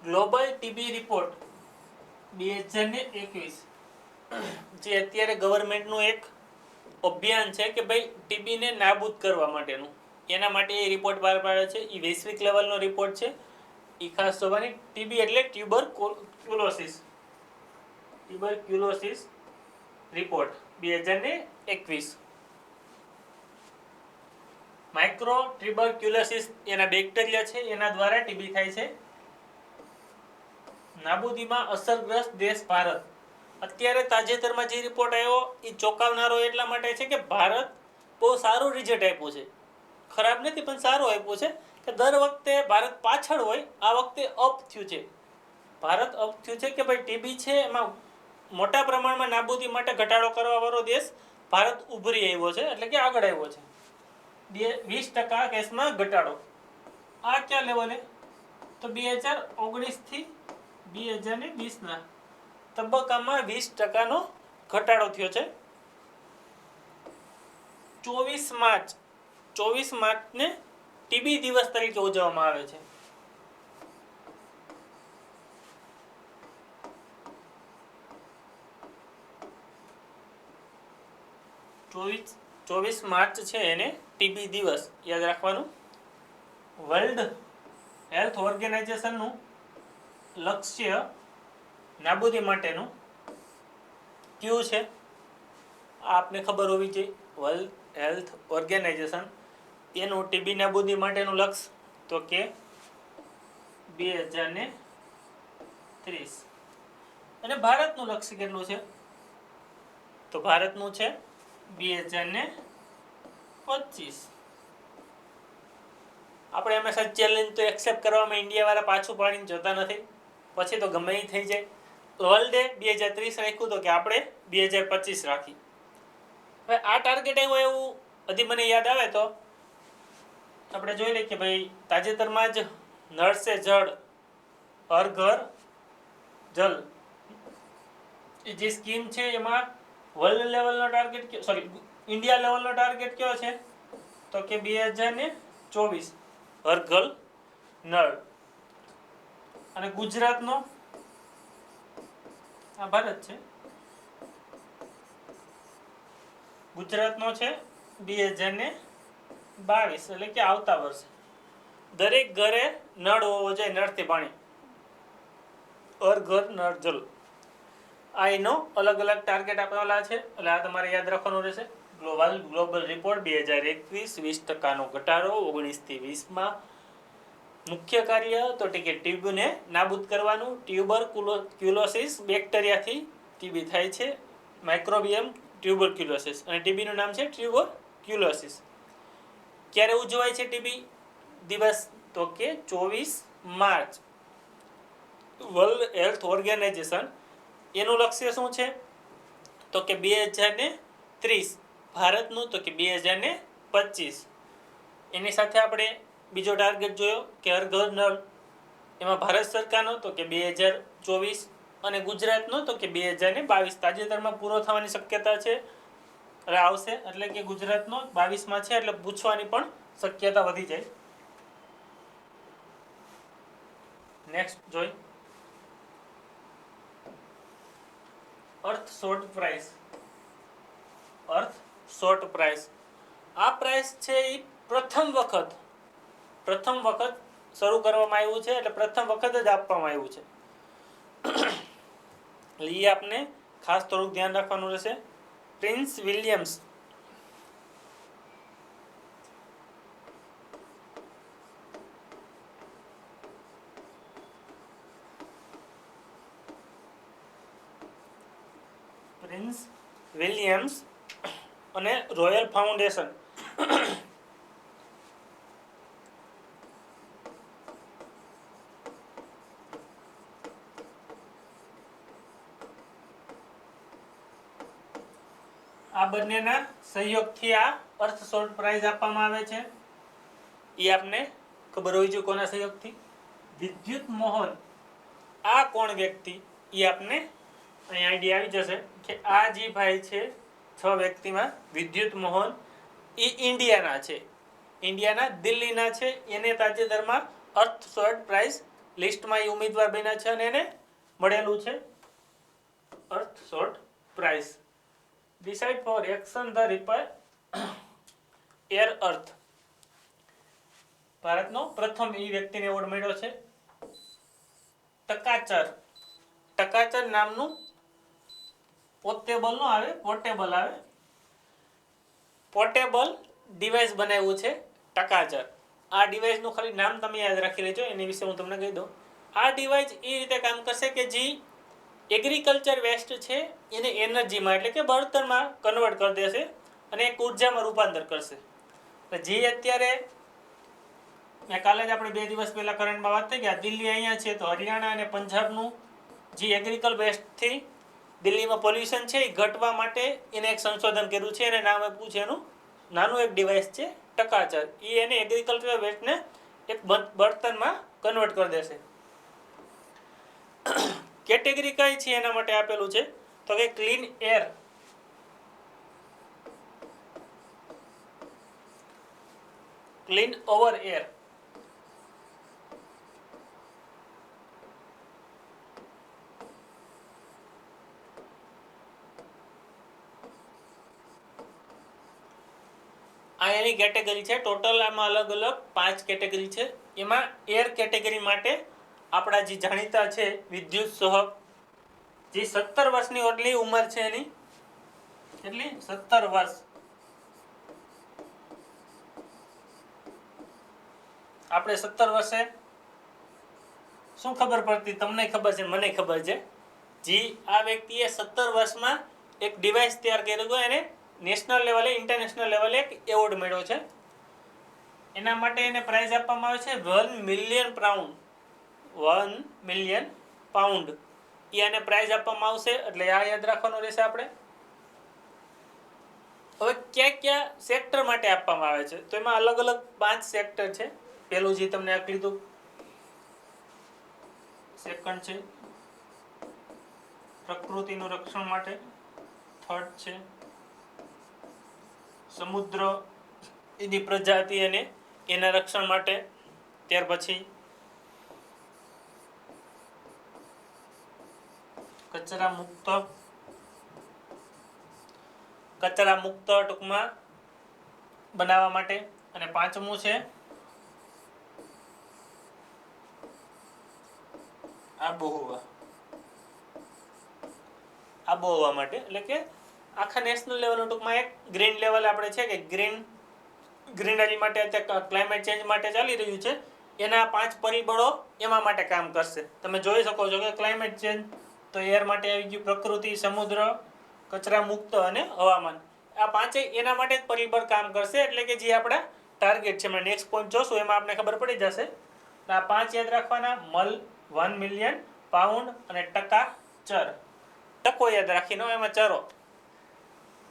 ગ્લોબલ ટીબી રિપોર્ટ 2021, જે અત્યારે ગવર્મેન્ટનું એક અભિયાન છે કે ભાઈ ટીબીને નાબૂદ કરવા માટેનું. એના માટે એ રિપોર્ટ બહાર પાડે છે. એ વૈશ્વિક લેવલનો રિપોર્ટ છે. એ ખાસ જોવાની. ટીબી એટલે ટ્યુબરક્યુલોસિસ રિપોર્ટ 2021. માઇક્રો ટ્યુબરક્યુલોસિસ એના બેક્ટેરિયા છે, એના દ્વારા ટીબી થાય છે. નાબૂદીમાં અસરગ્રસ્ત દેશ ભારત. અત્યારે તાજેતરમાં જે રિપોર્ટ આવ્યો એ ચોંકાવનારો એટલા માટે છે કે ભારત બહુ સારું રિઝલ્ટ આપ્યું છે. ખરાબ નથી પણ સારું આપ્યું છે કે દર વખતે ભારત પાછળ હોય, આ વખતે અપ થયું છે. ભારત અપ થયું છે કે ભાઈ ટીબી છે એમાં મોટા પ્રમાણમાં નાબૂદી માટે ઘટાડો કરવાવાળો દેશ ભારત ઉભરી આવ્યો છે, એટલે કે આગળ આવ્યો છે. 20% કેસમાં ઘટાડો. આ ક્યાં લેવલે? તો 2019 થી 2020 તબક્કામાં 20% ઘટાડો થયો છે. 24 માર્ચને ટીબી દિવસ તરીકે ઉજવવામાં આવે છે. 24 માર્ચ છે એને ટીબી દિવસ યાદ રાખવાનું. વર્લ્ડ હેલ્થ ઓર્ગેનાઇઝેશનનું લક્ષ્ય નાબૂદી માટેનું કયું છે? આપને ખબર હોવી જોઈએ. વર્લ્ડ હેલ્થ ઓર્ગેનાઇઝેશન એનું ટીબી નાબૂદી માટેનું લક્ષ્ય તો કે 2030. અને ભારતનું લક્ષ્ય કેટલું છે? તો ભારતનું છે 2025. આપણે હંમેશા ચેલેન્જ તો એક્સેપ્ટ કરવામાં ઇન્ડિયાવાળા પાછું પાડીને જોતા નથી, પછી તો ગમે એ થઈ જાય. વર્લ્ડે 2030 રાખ્યું તો કે આપણે 2025 રાખી. હવે આ ટાર્ગેટ આવ્યો એવું હજી મને યાદ આવે તો આપણે જોઈ લઈએ કે ભાઈ તાજેતરમાં જ નળ સે જળ હર ઘર જલ એ જે સ્કીમ છે એમાં વર્લ્ડ લેવલનો ટાર્ગેટ ઇન્ડિયા લેવલનો ટાર્ગેટ કયો છે તો કે 2024 હર ઘર નળ, અને ગુજરાતનો આ ભારત છે, ગુજરાતનો છે 2022 એટલે કે આવતા વર્ષે દરેક ઘરે નળ હોવો જોઈએ, નળથી પાણી, હર ઘર નળ જલ. આ એનો અલગ અલગ ટાર્ગેટ આપેલા છે એટલે આ તમારે યાદ રાખવાનું રહેશે. ગ્લોબલ રિપોર્ટ 2021 20% ઘટાડો 19 થી 20માં. મુખ્ય કાર્ય તો કે ટીબીને નાબૂદ કરવાનું. ટ્યુબરક્યુલોસિસ બેક્ટેરિયાથી ટીબી થાય છે, માઇક્રોબિયમ ટ્યુબરક્યુલોસિસ, અને ટીબીનું નામ છે ટ્યુબરક્યુલોસિસ. ક્યારે ઉજવાય છે ટીબી દિવસ તો કે 24 માર્ચ. વર્લ્ડ હેલ્થ ઓર્ગેનાઇઝેશન એનું લક્ષ્ય શું છે તો કે 2030, ભારતનું તો કે 2025. એની સાથે આપણે બીજો ટાર્ગેટ જોયો કે હર ઘર નળ, એમાં ભારત સરકારનો તો કે 2024 અને ગુજરાતનો તો કે 2022 તાજેતરમાં પૂરો થવાની શક્યતા છે, એટલે આવશે, એટલે કે ગુજરાતનો 22માં છે એટલે પૂછવાની પણ શક્યતા વધી જાય. નેક્સ્ટ જોઈ અર્થ શોર્ટ પ્રાઇસ. અર્થ શોર્ટ પ્રાઇસ, આ પ્રાઇસ છે એ પ્રથમ વખત શરૂ કરવામાં આવ્યું છે, એટલે પ્રથમ વખત જ આપવામાં આવ્યું છે. એ આપને ખાસ થોડુંક ધ્યાન રાખવાનું રહેશે. પ્રિન્સ વિલિયમ્સ અને રોયલ ફાઉન્ડેશન આ બંનેના સહયોગથી આ અર્થ શોર્ટ પ્રાઇઝ આપવામાં આવે છે. એ આપને ખબર હોવી જોઈએ કોના સહયોગથી. વિદ્યુત મોહન, આ કોણ વ્યક્તિ એ આપને અહીં આઈડિયા આવી જશે કે આ જે ભાઈ છે 6 વ્યક્તિમાં વિદ્યુત મોહન એ ઇન્ડિયાના છે, ઇન્ડિયાના દિલ્હીના છે. એને તાજેતરમાં અર્થ શોર્ટ પ્રાઇઝ લિસ્ટમાં એ ઉમેદવાર બન્યા છે અને એને મળેલું છે earth shot prize. Decide for action the repair air earth. ભારતનો પ્રથમ એ વ્યક્તિને એવોર્ડ મળ્યો છે. ટકાચર નામનું પોર્ટેબલ ડિવાઇસ બનાવ્યું છે ટકાચર. આ ડિવાઇસનું ખાલી નામ તમે યાદ રાખી લેજો, એની વિશે હું તમને કહી દઉં. આ ડિવાઇસ એ રીતે કામ કરશે કે જે એગ્રીકલ્ચર વેસ્ટ છે એને એનર્જીમાં એટલે કે બળતણમાં કન્વર્ટ કરી દેશે અને એક ઉર્જામાં રૂપાંતર કરશે. જે અત્યારે મેં કાલે જ આપણે 2 દિવસ પહેલા કરંટમાં વાત થઈ ગયા, દિલ્હી અહીંયા છે તો હરિયાણા અને પંજાબનું જે એગ્રીકલ્ચર વેસ્ટથી દિલ્હીમાં પોલ્યુશન છે એ ઘટવા માટે એને એક સંશોધન કર્યું છે. એને નામ આપ્યું છે એનું નાનું એક ડિવાઇસ છે ટકાચર. એ એને એગ્રીકલ્ચર વેસ્ટને એક બળતણમાં કન્વર્ટ કરી દેશે. કેટેગરી કઈ છે એના માટે આપેલું છે તો કે clean air, clean over air. આ એની કેટેગરી છે. ટોટલ આમાં અલગ અલગ 5 કેટેગરી છે. એમાં એર કેટેગરી માટે આપણા જે જાણીતા છે વિદ્યુત સહક, જે 17 વર્ષની ઓટલી ઉંમર છે એની, કેટલી 17 વર્ષ. આપણે 17 વર્ષે શું ખબર પડતી, તમને ખબર છે મને ખબર છે. જે આ વ્યક્તિએ 17 વર્ષમાં એક ડિવાઇસ તૈયાર કર્યું હતું, એને નેશનલ લેવલે ઇન્ટરનેશનલ લેવલે એક એવોર્ડ મળ્યો છે. એના માટે એને પ્રાઇઝ આપવામાં આવે છે 1 મિલિયન પાઉન્ડ. 1 મિલિયન પાઉન્ડ એ આને પ્રાઇઝ આપવામાં આવશે. એટલે આ યાદ રાખવાનું રહેશે આપણે. હવે ક્યાં ક્યાં સેક્ટર માટે આપવામાં આવે છે, તો એમાં અલગ અલગ 5 સેક્ટર છે. પહેલું જે તમને આ કીધું, સેકન્ડ છે પ્રકૃતિનું રક્ષણ માટે, થર્ડ છે સમુદ્ર એની પ્રજાતિ અને એના રક્ષણ માટે, ત્યાર પછી કચરા મુક્ત ટૂંકમાં બનાવવા માટે, અને પાંચમું છે આબોહવા માટે. એટલે કે આખા નેશનલ લેવલનું ટૂંકમાં એક ગ્રીન લેવલ આપણે છે કે ગ્રીનરી માટે અત્યારે ક્લાઇમેટ ચેન્જ માટે ચાલી રહ્યું છે, એના 5 પરિબળો એમાં માટે કામ કરશે. તમે જોઈ શકો છો કે ક્લાઇમેટ ચેન્જ તો એર માટે આવી ગયું, પ્રકૃતિ, સમુદ્ર, કચરા મુક્ત અને હવામાન. આ પાંચેય એના માટે જ પરિબળ કામ કરશે. એટલે કે જે આપણા ટાર્ગેટ છે, એમાં નેક્સ્ટ પોઈન્ટ જોશું એમાં આપણે ખબર પડી જશે. આ 5 યાદ રાખવાના: મલ, 1 મિલિયન, પાઉન્ડ અને ટકા, ચર. ટકો યાદ રાખીને એમાં ચરો.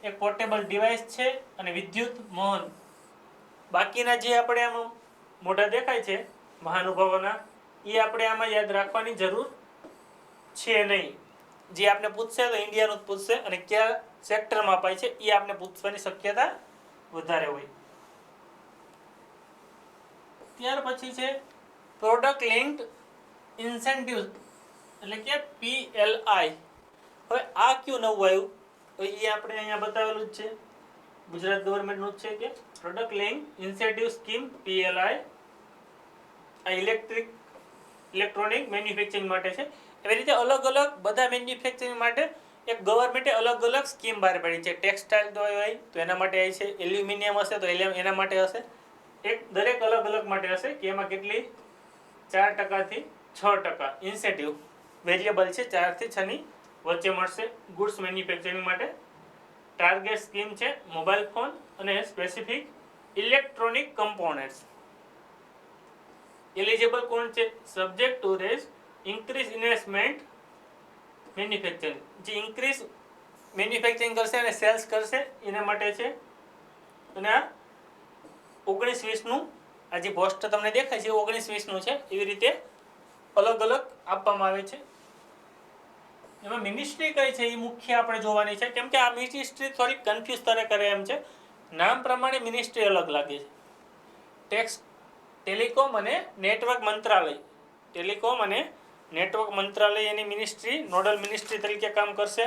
એક પોર્ટેબલ ડિવાઇસ છે અને વિદ્યુત મોહન. બાકીના જે આપણે આમાં મોઢા દેખાય છે મહાનુભાવોના, એ આપણે આમાં યાદ રાખવાની જરૂર છે નહીં. જે આપણે પૂછશે તો ઇન્ડિયાનું જ પૂછશે, અને કયા સેક્ટરમાં અપાય છે એ આપણે પૂછવાની શક્યતા વધારે હોય. ત્યાર પછી છે પ્રોડક્ટ લિંક્ડ ઇન્સેન્ટિવ, એટલે કે PLI. હવે આ કયું નવું આવ્યું તો એ આપણે અહીંયા બતાવેલું જ છે, ગુજરાત ગવર્મેન્ટનું જ છે કે product link incentive scheme PLI. આ ઇલેક્ટ્રોનિક મેન્યુફેક્ચરિંગ માટે છે. એવી રીતે અલગ અલગ બધા મેન્યુફેક્ચરિંગ માટે એક ગવર્મેન્ટે અલગ અલગ સ્કીમ બહાર પાડી છે. ટેક્સટાઇલ તો હોય તો એના માટે આવી છે, એલ્યુમિનિયમ હશે તો એના માટે હશે, એક દરેક અલગ અલગ માટે હશે કે એમાં કેટલી 4% થી 6% ઇન્સેન્ટિવ વેરિયેબલ છે, 4 થી 6 ની વચ્ચે મળશે. ગુડ્સ મેન્યુફેક્ચરિંગ માટે ટાર્ગેટ સ્કીમ છે મોબાઈલ ફોન અને સ્પેસિફિક ઇલેક્ટ્રોનિક કમ્પોનન્ટ્સ. એલિજિબલ કોણ છે? Subject to race increase investment manufacturing. જે ઇન્ક્રીઝ મેન્યુફેક્ચરિંગ કરશે અને સેલ્સ કરશે એના માટે છે. અને આ 19-20નું આ જે પોસ્ટ તમને દેખાય છે 19-20નું છે. એવી રીતે અલગ અલગ આપવામાં આવે છે. એમાં મિનિસ્ટ્રી કઈ છે એ મુખ્ય આપણે જોવાની છે, કેમ કે આ મિનિસ્ટ્રી થોડી કન્ફ્યુઝ કરે એમ છે. નામ પ્રમાણે મિનિસ્ટ્રી અલગ લાગે છે. ટેલિકોમ અને નેટવર્ક મંત્રાલય. ટેલિકોમ અને નેટવર્ક મંત્રાલય એની મિનિસ્ટ્રી નોડલ મિનિસ્ટ્રી તરીકે કામ કરશે.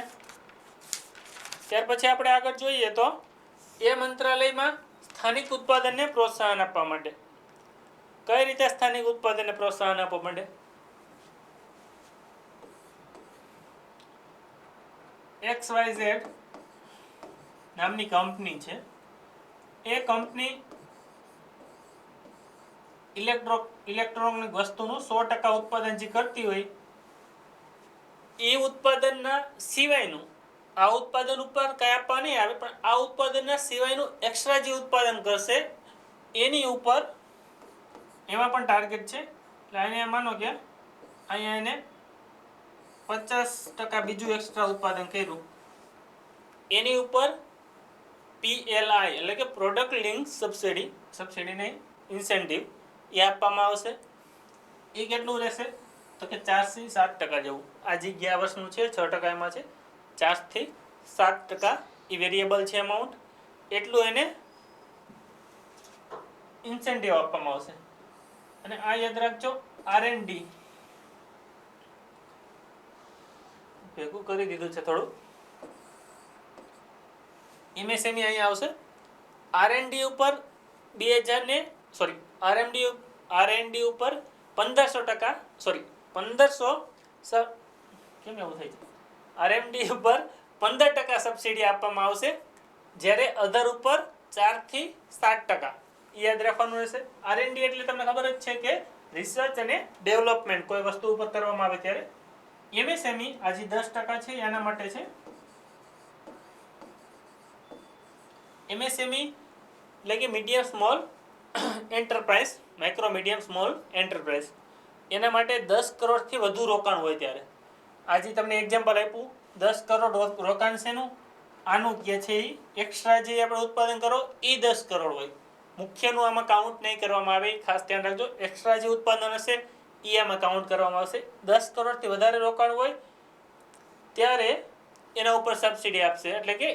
ત્યાર પછી આપણે આગળ જોઈએ તો એ મંત્રાલયમાં સ્થાનિક ઉત્પાદનને પ્રોત્સાહન આપવા માટે. કઈ રીતે સ્થાનિક ઉત્પાદનને પ્રોત્સાહન આપવા માટે? XYZ નામની કંપની છે. એ કંપની ઇલેક્ટ્રોનિક વસ્તુનું 100% ઉત્પાદન જે કરતી હોય એ ઉત્પાદનના સિવાયનું, આ ઉત્પાદન ઉપર કઈ આપવા નહીં આવે, પણ આ ઉત્પાદનના સિવાયનું એક્સ્ટ્રા જે ઉત્પાદન કરશે એની ઉપર એમાં પણ ટાર્ગેટ છે. એટલે અહીંયા માનો કે અહીંયા એને 50% બીજું એક્સ્ટ્રા ઉત્પાદન કર્યું, એની ઉપર PLI એટલે કે પ્રોડક્ટ લિંક સબસિડી નહીં, ઇન્સેન્ટિવ એ આપવામાં આવશે. એ કેટલું રહેશે તો કે 4 થી 7% જેવું. આ જે ગયા વર્ષનું છે 6% એમાં છે, 4 થી 7% એ વેરિયેબલ છે અમાઉન્ટ. એટલું એને ઇન્સેન્ટિવ આપવામાં આવશે. અને આ યાદ રાખજો, R&D ભેગું કરી દીધું છે થોડું. MSME અહીંયા આવશે. R&D ઉપર R&D ઉપર 1500 કેમ એવું થાય છે? R&D ઉપર 15% સબસિડી આપવામાં આવશે, જ્યારે અધર ઉપર 4 થી 7%. યાદ રાખવાનું રહેશે. R&D એટલે તમને ખબર જ છે કે રિસર્ચ અને ડેવલપમેન્ટ કોઈ વસ્તુ ઉપર કરવામાં આવે ત્યારે. MSME આ જે 10% છે એના માટે છે. MSME એટલે કે medium small enterprise, micro medium small enterprise. એના માટે 10 કરોડથી વધુ રોકાણ હોય ત્યારે. આજે તમને એક્ઝામ્પલ આપ્યું, 10 કરોડ રોકાણ શેનું? આનું કે છે એ એક્સ્ટ્રા જે આપણે ઉત્પાદન કરો એ 10 કરોડ હોય. મુખ્યનું આમાં કાઉન્ટ નહીં કરવામાં આવે, ખાસ ધ્યાન રાખજો. એક્સ્ટ્રા જે ઉત્પાદન હશે એ આમાં કાઉન્ટ કરવામાં આવશે. 10 કરોડથી વધારે રોકાણ હોય ત્યારે એના ઉપર સબસિડી આપશે, એટલે કે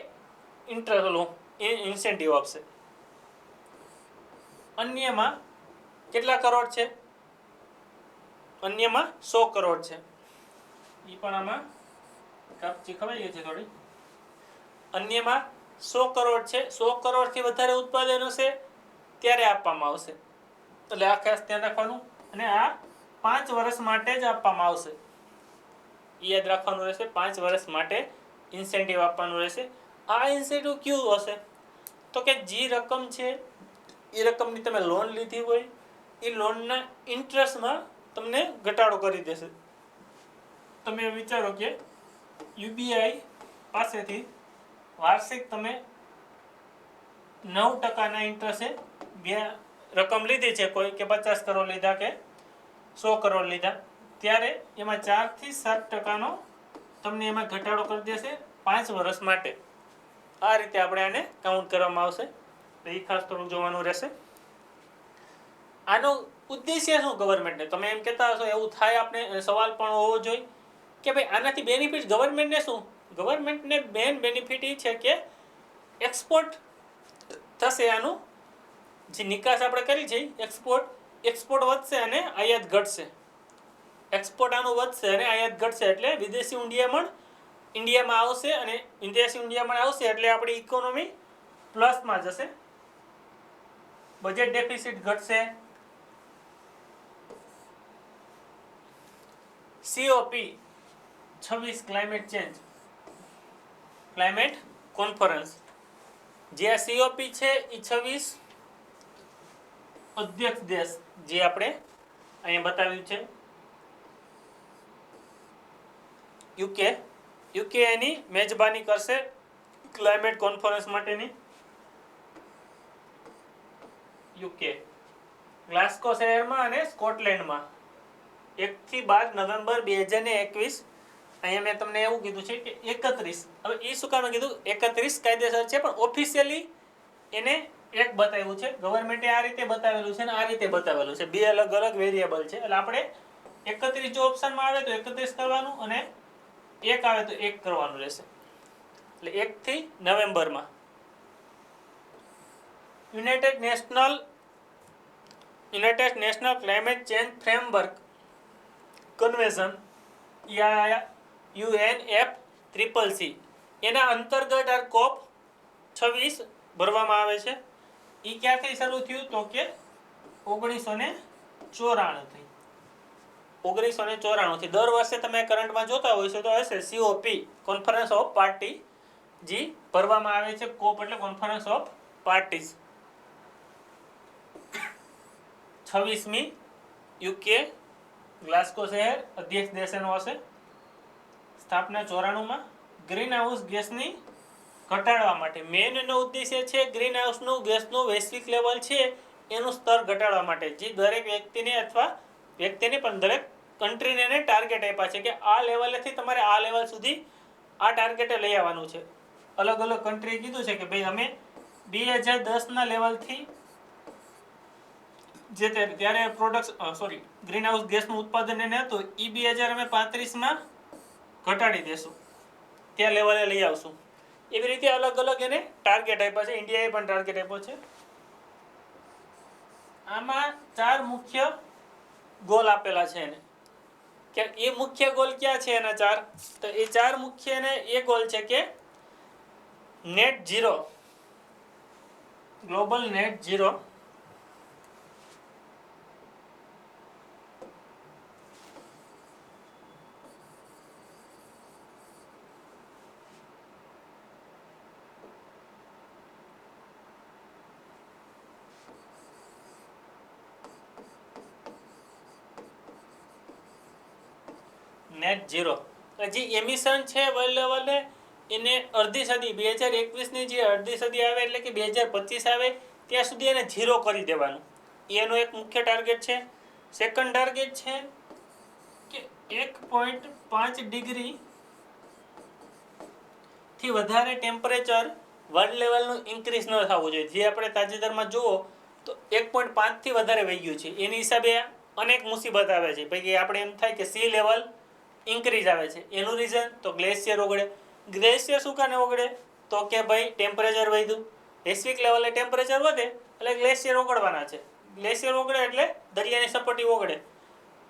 ઇન્સેન્ટિવ આપશે. અન્યમાં કેટલા કરોડ છે? અન્યમાં 100 કરોડ છે. એ પણ આમાં કાપચી ખવાઈ ગઈ છે થોડી. અન્યમાં 100 કરોડ છે. 100 કરોડથી વધારે ઉત્પાદન હશે ત્યારે આપવામાં આવશે. એટલે આ ખાસ ધ્યાન રાખવાનું. અને આ 5 વર્ષ માટે જ આપવામાં આવશે. યાદ રાખવાનું રહેશે, 5 વર્ષ માટે ઇન્સેન્ટિવ આપવાનું રહેશે. આ ઇન્સેન્ટિવ કયું હશે? તો કે જે રકમ છે એ રકમની તમે લોન લીધી હોય એ લોનના ઇન્ટરેસ્ટમાં તમને ઘટાડો કરી દેશે. તમે વિચારો કે યુબીઆઈ પાસેથી વાર્ષિક તમે 9% ઇન્ટરેસ્ટે બે રકમ લીધી છે, કોઈ કે 50 કરોડ લીધા કે 100 કરોડ લીધા, ત્યારે એમાં 4 થી 7% તમને એમાં ઘટાડો કરી દેશે 5 વર્ષ માટે. આ રીતે આપણે આને કાઉન્ટ કરવામાં આવશે. તો એ ખાસ થોડું જોવાનું રહેશે. આનો ઉદ્દેશ્ય શું ગવર્મેન્ટને? તમે એમ કહેતા હશો, એવું થાય આપણે સવાલ પણ હોવો જોઈએ કે ભાઈ આનાથી બેનિફિટ ગવર્મેન્ટને શું? ગવર્મેન્ટને મેઇન બેનિફિટ એ છે કે એક્સપોર્ટ થશે. આનું જે નિકાસ આપણે કરી છે એક્સપોર્ટ વધશે અને આયાત ઘટશે. એક્સપોર્ટ આનું વધશે અને આયાત ઘટશે, એટલે વિદેશી ઊંડિયામણ ઇન્ડિયામાં આવશે અને વિદેશી ઊંડિયામણ આવશે એટલે આપણી ઇકોનોમી પ્લસમાં જશે. બજેટ ડેફિસિટ ઘટશે. COP 26 climate change climate conference, જે આ COP છે એ 26 અધ્યક્ષ દેશ જે આપણે અહીંયા બતાવ્યું છે યુકે એની મેજબાની કરશે ક્લાઇમેટ કોન્ફરન્સ માટેની. યુકે ગ્લાસ્કો શહેરમાં અને સ્કોટલેન્ડમાં 1 થી 12 નવેમ્બર 2021. અહીંયા મેં તમને એવું કીધું છે કે 31. હવે એ શું કામ કીધું 31 કાયદેસર છે, પણ ઓફિશિયલી એને એક બતાવ્યું છે. ગવર્મેન્ટે આ રીતે બતાવેલું છે અને આ રીતે બતાવેલું છે. બે અલગ અલગ વેરિયેબલ છે. એટલે આપણે 31 જો ઓપ્શનમાં આવે તો 31 કરવાનું અને 1 આવે તો 1 કરવાનું રહેશે. એટલે 1 થી નવેમ્બરમાં United national climate change framework convention UNFCCC એના અંતર્ગત આ COP 26 ભરવામાં આવે છે. એ ક્યાંથી શરૂ થયું? તો કે 1994 થી. 1994 થી. દર વર્ષે તમે કરંટમાં જોતા હોય છો તો હશે COP કોન્ફરન્સ ઓફ પાર્ટી જે ભરવામાં આવે છે. COP એટલે કોન્ફરન્સ ઓફ પાર્ટીઝ. 26મી યુકે ગ્લાસ્કો શહેર અધ્યક્ષ દેશનો હશે. સ્થાપના 94માં. ગ્રીન હાઉસ ગેસની ઘટાડવા માટે મેઇન એનો ઉદ્દેશ્ય છે ગ્રીન હાઉસનું ગેસનું વૈશ્વિક લેવલ છે એનું સ્તર ઘટાડવા માટે. જે દરેક વ્યક્તિને અથવા વ્યક્તિને પણ દરેક કન્ટ્રીને એને ટાર્ગેટ આપ્યા છે કે આ લેવલેથી તમારે આ લેવલ સુધી આ ટાર્ગેટે લઈ આવવાનું છે. અલગ અલગ કન્ટ્રીએ કીધું છે કે ભાઈ અમે 2010ના લેવલથી જે ત્યારે ગ્રીન હાઉસ ગેસનું ઉત્પાદન એને હતું એ 2035માં ઘટાડી દેશું, ત્યાં લેવલે લઈ આવશું. એવી રીતે અલગ અલગ એને ટાર્ગેટ આપ્યા છે. ઇન્ડિયાએ પણ ટાર્ગેટ આપ્યો છે. આમાં 4 મુખ્ય ગોલ આપેલા છે એને. કે એ મુખ્ય ગોલ ક્યાં છે એના 4? તો એ 4 મુખ્ય એને એ ગોલ છે કે net zero, global net zero, net zero. જે એમિશન છે વર્લ્ડ લેવલે એને અડધી સદી 2021ની જે અડધી સદી આવે એટલે કે 2025 આવે ત્યાં સુધી એને ઝીરો કરી દેવાનું. એનો એક મુખ્ય ટાર્ગેટ છે. સેકન્ડ ટાર્ગેટ છે કે 1.5 ડિગ્રી થી વધારે ટેમ્પરેચર વર્લ્ડ લેવલનું ઇન્ક્રીઝ ન થવું જોઈએ. જે આપણે તાજેતરમાં જુઓ તો 1.5 થી વધારે વહી ગયું છે. એની હિસાબે અનેક મુસીબત આવે છે. પછી આપણે એમ થાય કે સી લેવલ ઇન્ક્રીઝ આવે છે. એનું રીઝન તો ગ્લેશિયર ઓગળે. ગ્લેશિયર શું કાને ઓગળે? તો કે ભાઈ ટેમ્પરેચર વધ્યું. વૈશ્વિક લેવલે ટેમ્પરેચર વધે એટલે ગ્લેશિયર ઓગળવાના છે. ગ્લેશિયર ઓગળે એટલે દરિયાની સપાટી ઓગળે.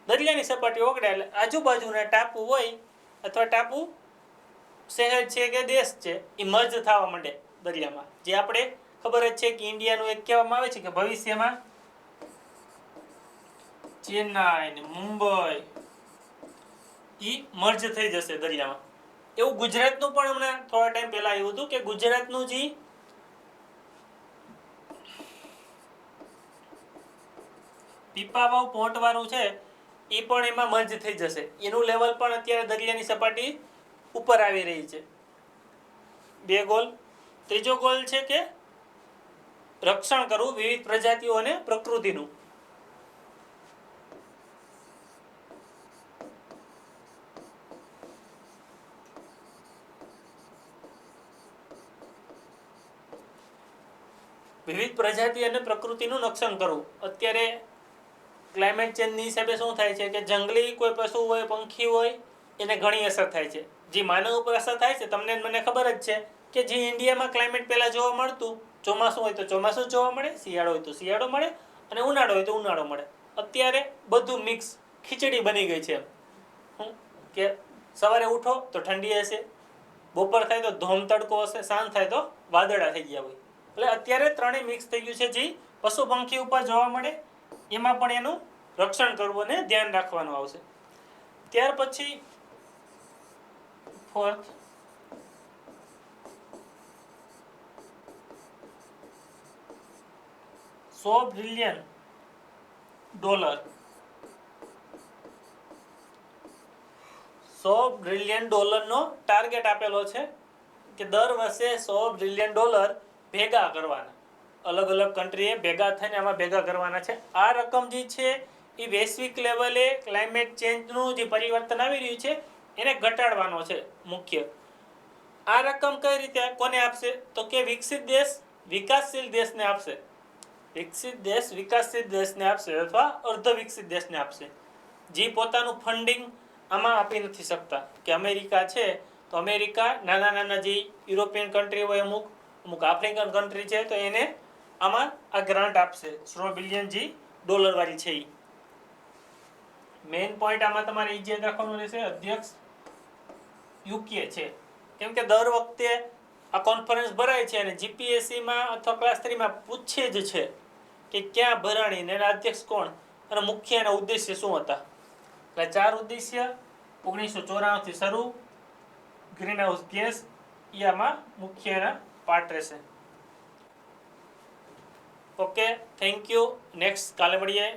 દરિયાની સપાટી ઓગળે એટલે આજુબાજુના ટાપુ હોય અથવા ટાપુ શહેર છે કે દેશ છે એ મર્જ થવા માંડે દરિયામાં. જે આપણે ખબર જ છે કે ઇન્ડિયાનું એક કહેવામાં આવે છે કે ભવિષ્યમાં ચેન્નાઈ ને મુંબઈ ઈ મર્જ થઈ જશે દરિયામાં. એવું ગુજરાતનું પણ હમણાં થોડા ટાઈમ પહેલા આવ્યું હતું કે ગુજરાતનું જે પીપાવાવ પોર્ટ વાળું છે એ પણ એમાં મર્જ થઈ જશે. એનું લેવલ પણ અત્યારે દરિયાની સપાટી ઉપર આવી રહી છે. 2 ગોલ. ત્રીજો ગોલ છે કે રક્ષણ કરવું વિવિધ પ્રજાતિઓ અને પ્રકૃતિનું. વિવિધ પ્રજાતિ અને પ્રકૃતિનું રક્ષણ કરવું. અત્યારે ક્લાઇમેટ ચેન્જની હિસાબે શું થાય છે કે જંગલી કોઈ પશુ હોય, પંખી હોય, એને ઘણી અસર થાય છે. જે માનવ ઉપર અસર થાય છે તમને મને ખબર જ છે કે જે ઇન્ડિયામાં ક્લાઇમેટ પહેલાં જોવા મળતું, ચોમાસું હોય તો ચોમાસું જોવા મળે, શિયાળો હોય તો શિયાળો મળે અને ઉનાળો હોય તો ઉનાળો મળે. અત્યારે બધું મિક્સ ખીચડી બની ગઈ છે. કે સવારે ઉઠો તો ઠંડી હશે, બપોર થાય તો ધોમ તડકો હશે, સાંજ થાય તો વાદળા થઈ ગયા હોય. એટલે અત્યારે ત્રણેય મિક્સ થઈ ગયું છે. જે પશુ પંખી ઉપર જોવા મળે એમાં પણ એનું રક્ષણ કરવું અને ધ્યાન રાખવાનું આવશે. ત્યાર પછી ફોર્થ $100 બિલિયન $100 બિલિયન નો ટાર્ગેટ આપેલો છે કે દર વર્ષે $100 બિલિયન ભેગા કરવાના. અલગ અલગ કન્ટ્રીએ ભેગા થઈને આમાં ભેગા કરવાના છે. આ રકમ જે છે એ વૈશ્વિક લેવલે ક્લાઇમેટ ચેન્જનું જે પરિવર્તન આવી રહ્યું છે એને ઘટાડવાનો છે મુખ્ય. આ રકમ કઈ રીતે કોને આપશે? તો કે વિકસિત દેશ વિકાસશીલ દેશને આપશે. વિકસિત દેશ વિકાસશીલ દેશને આપશે અથવા અર્ધ વિકસિત દેશને આપશે. જે પોતાનું ફંડિંગ આમાં આપી નથી શકતા. કે અમેરિકા છે તો અમેરિકા નાના નાના જે યુરોપિયન કન્ટ્રી હોય, અમુક આફ્રિકન કન્ટ્રી છે તો એને આમાં આ ગ્રાન્ટ આપશે. $100 બિલિયન વાળી છે. મેઇન પોઈન્ટ આમાં તમારે જે રાખવાનું રહેશે, અધ્યક્ષ યુકે છે. કેમ કે દર વખતે આ કોન્ફરન્સ ભરાય છે અને જીપીએસસીમાં અથવા ક્લાસ 3માં પૂછે જ છે કે ક્યાં ભરાણી ને એના અધ્યક્ષ કોણ અને મુખ્ય એના ઉદ્દેશ્ય શું હતા. એટલે 4 ઉદ્દેશ્ય 1994 થી શરૂ. ગ્રીન હાઉસ ગેસ એ આમાં મુખ્ય એના પાર્ટ રહેશે. Okay, thank you. નેક્સ્ટ કાલે મળીએ.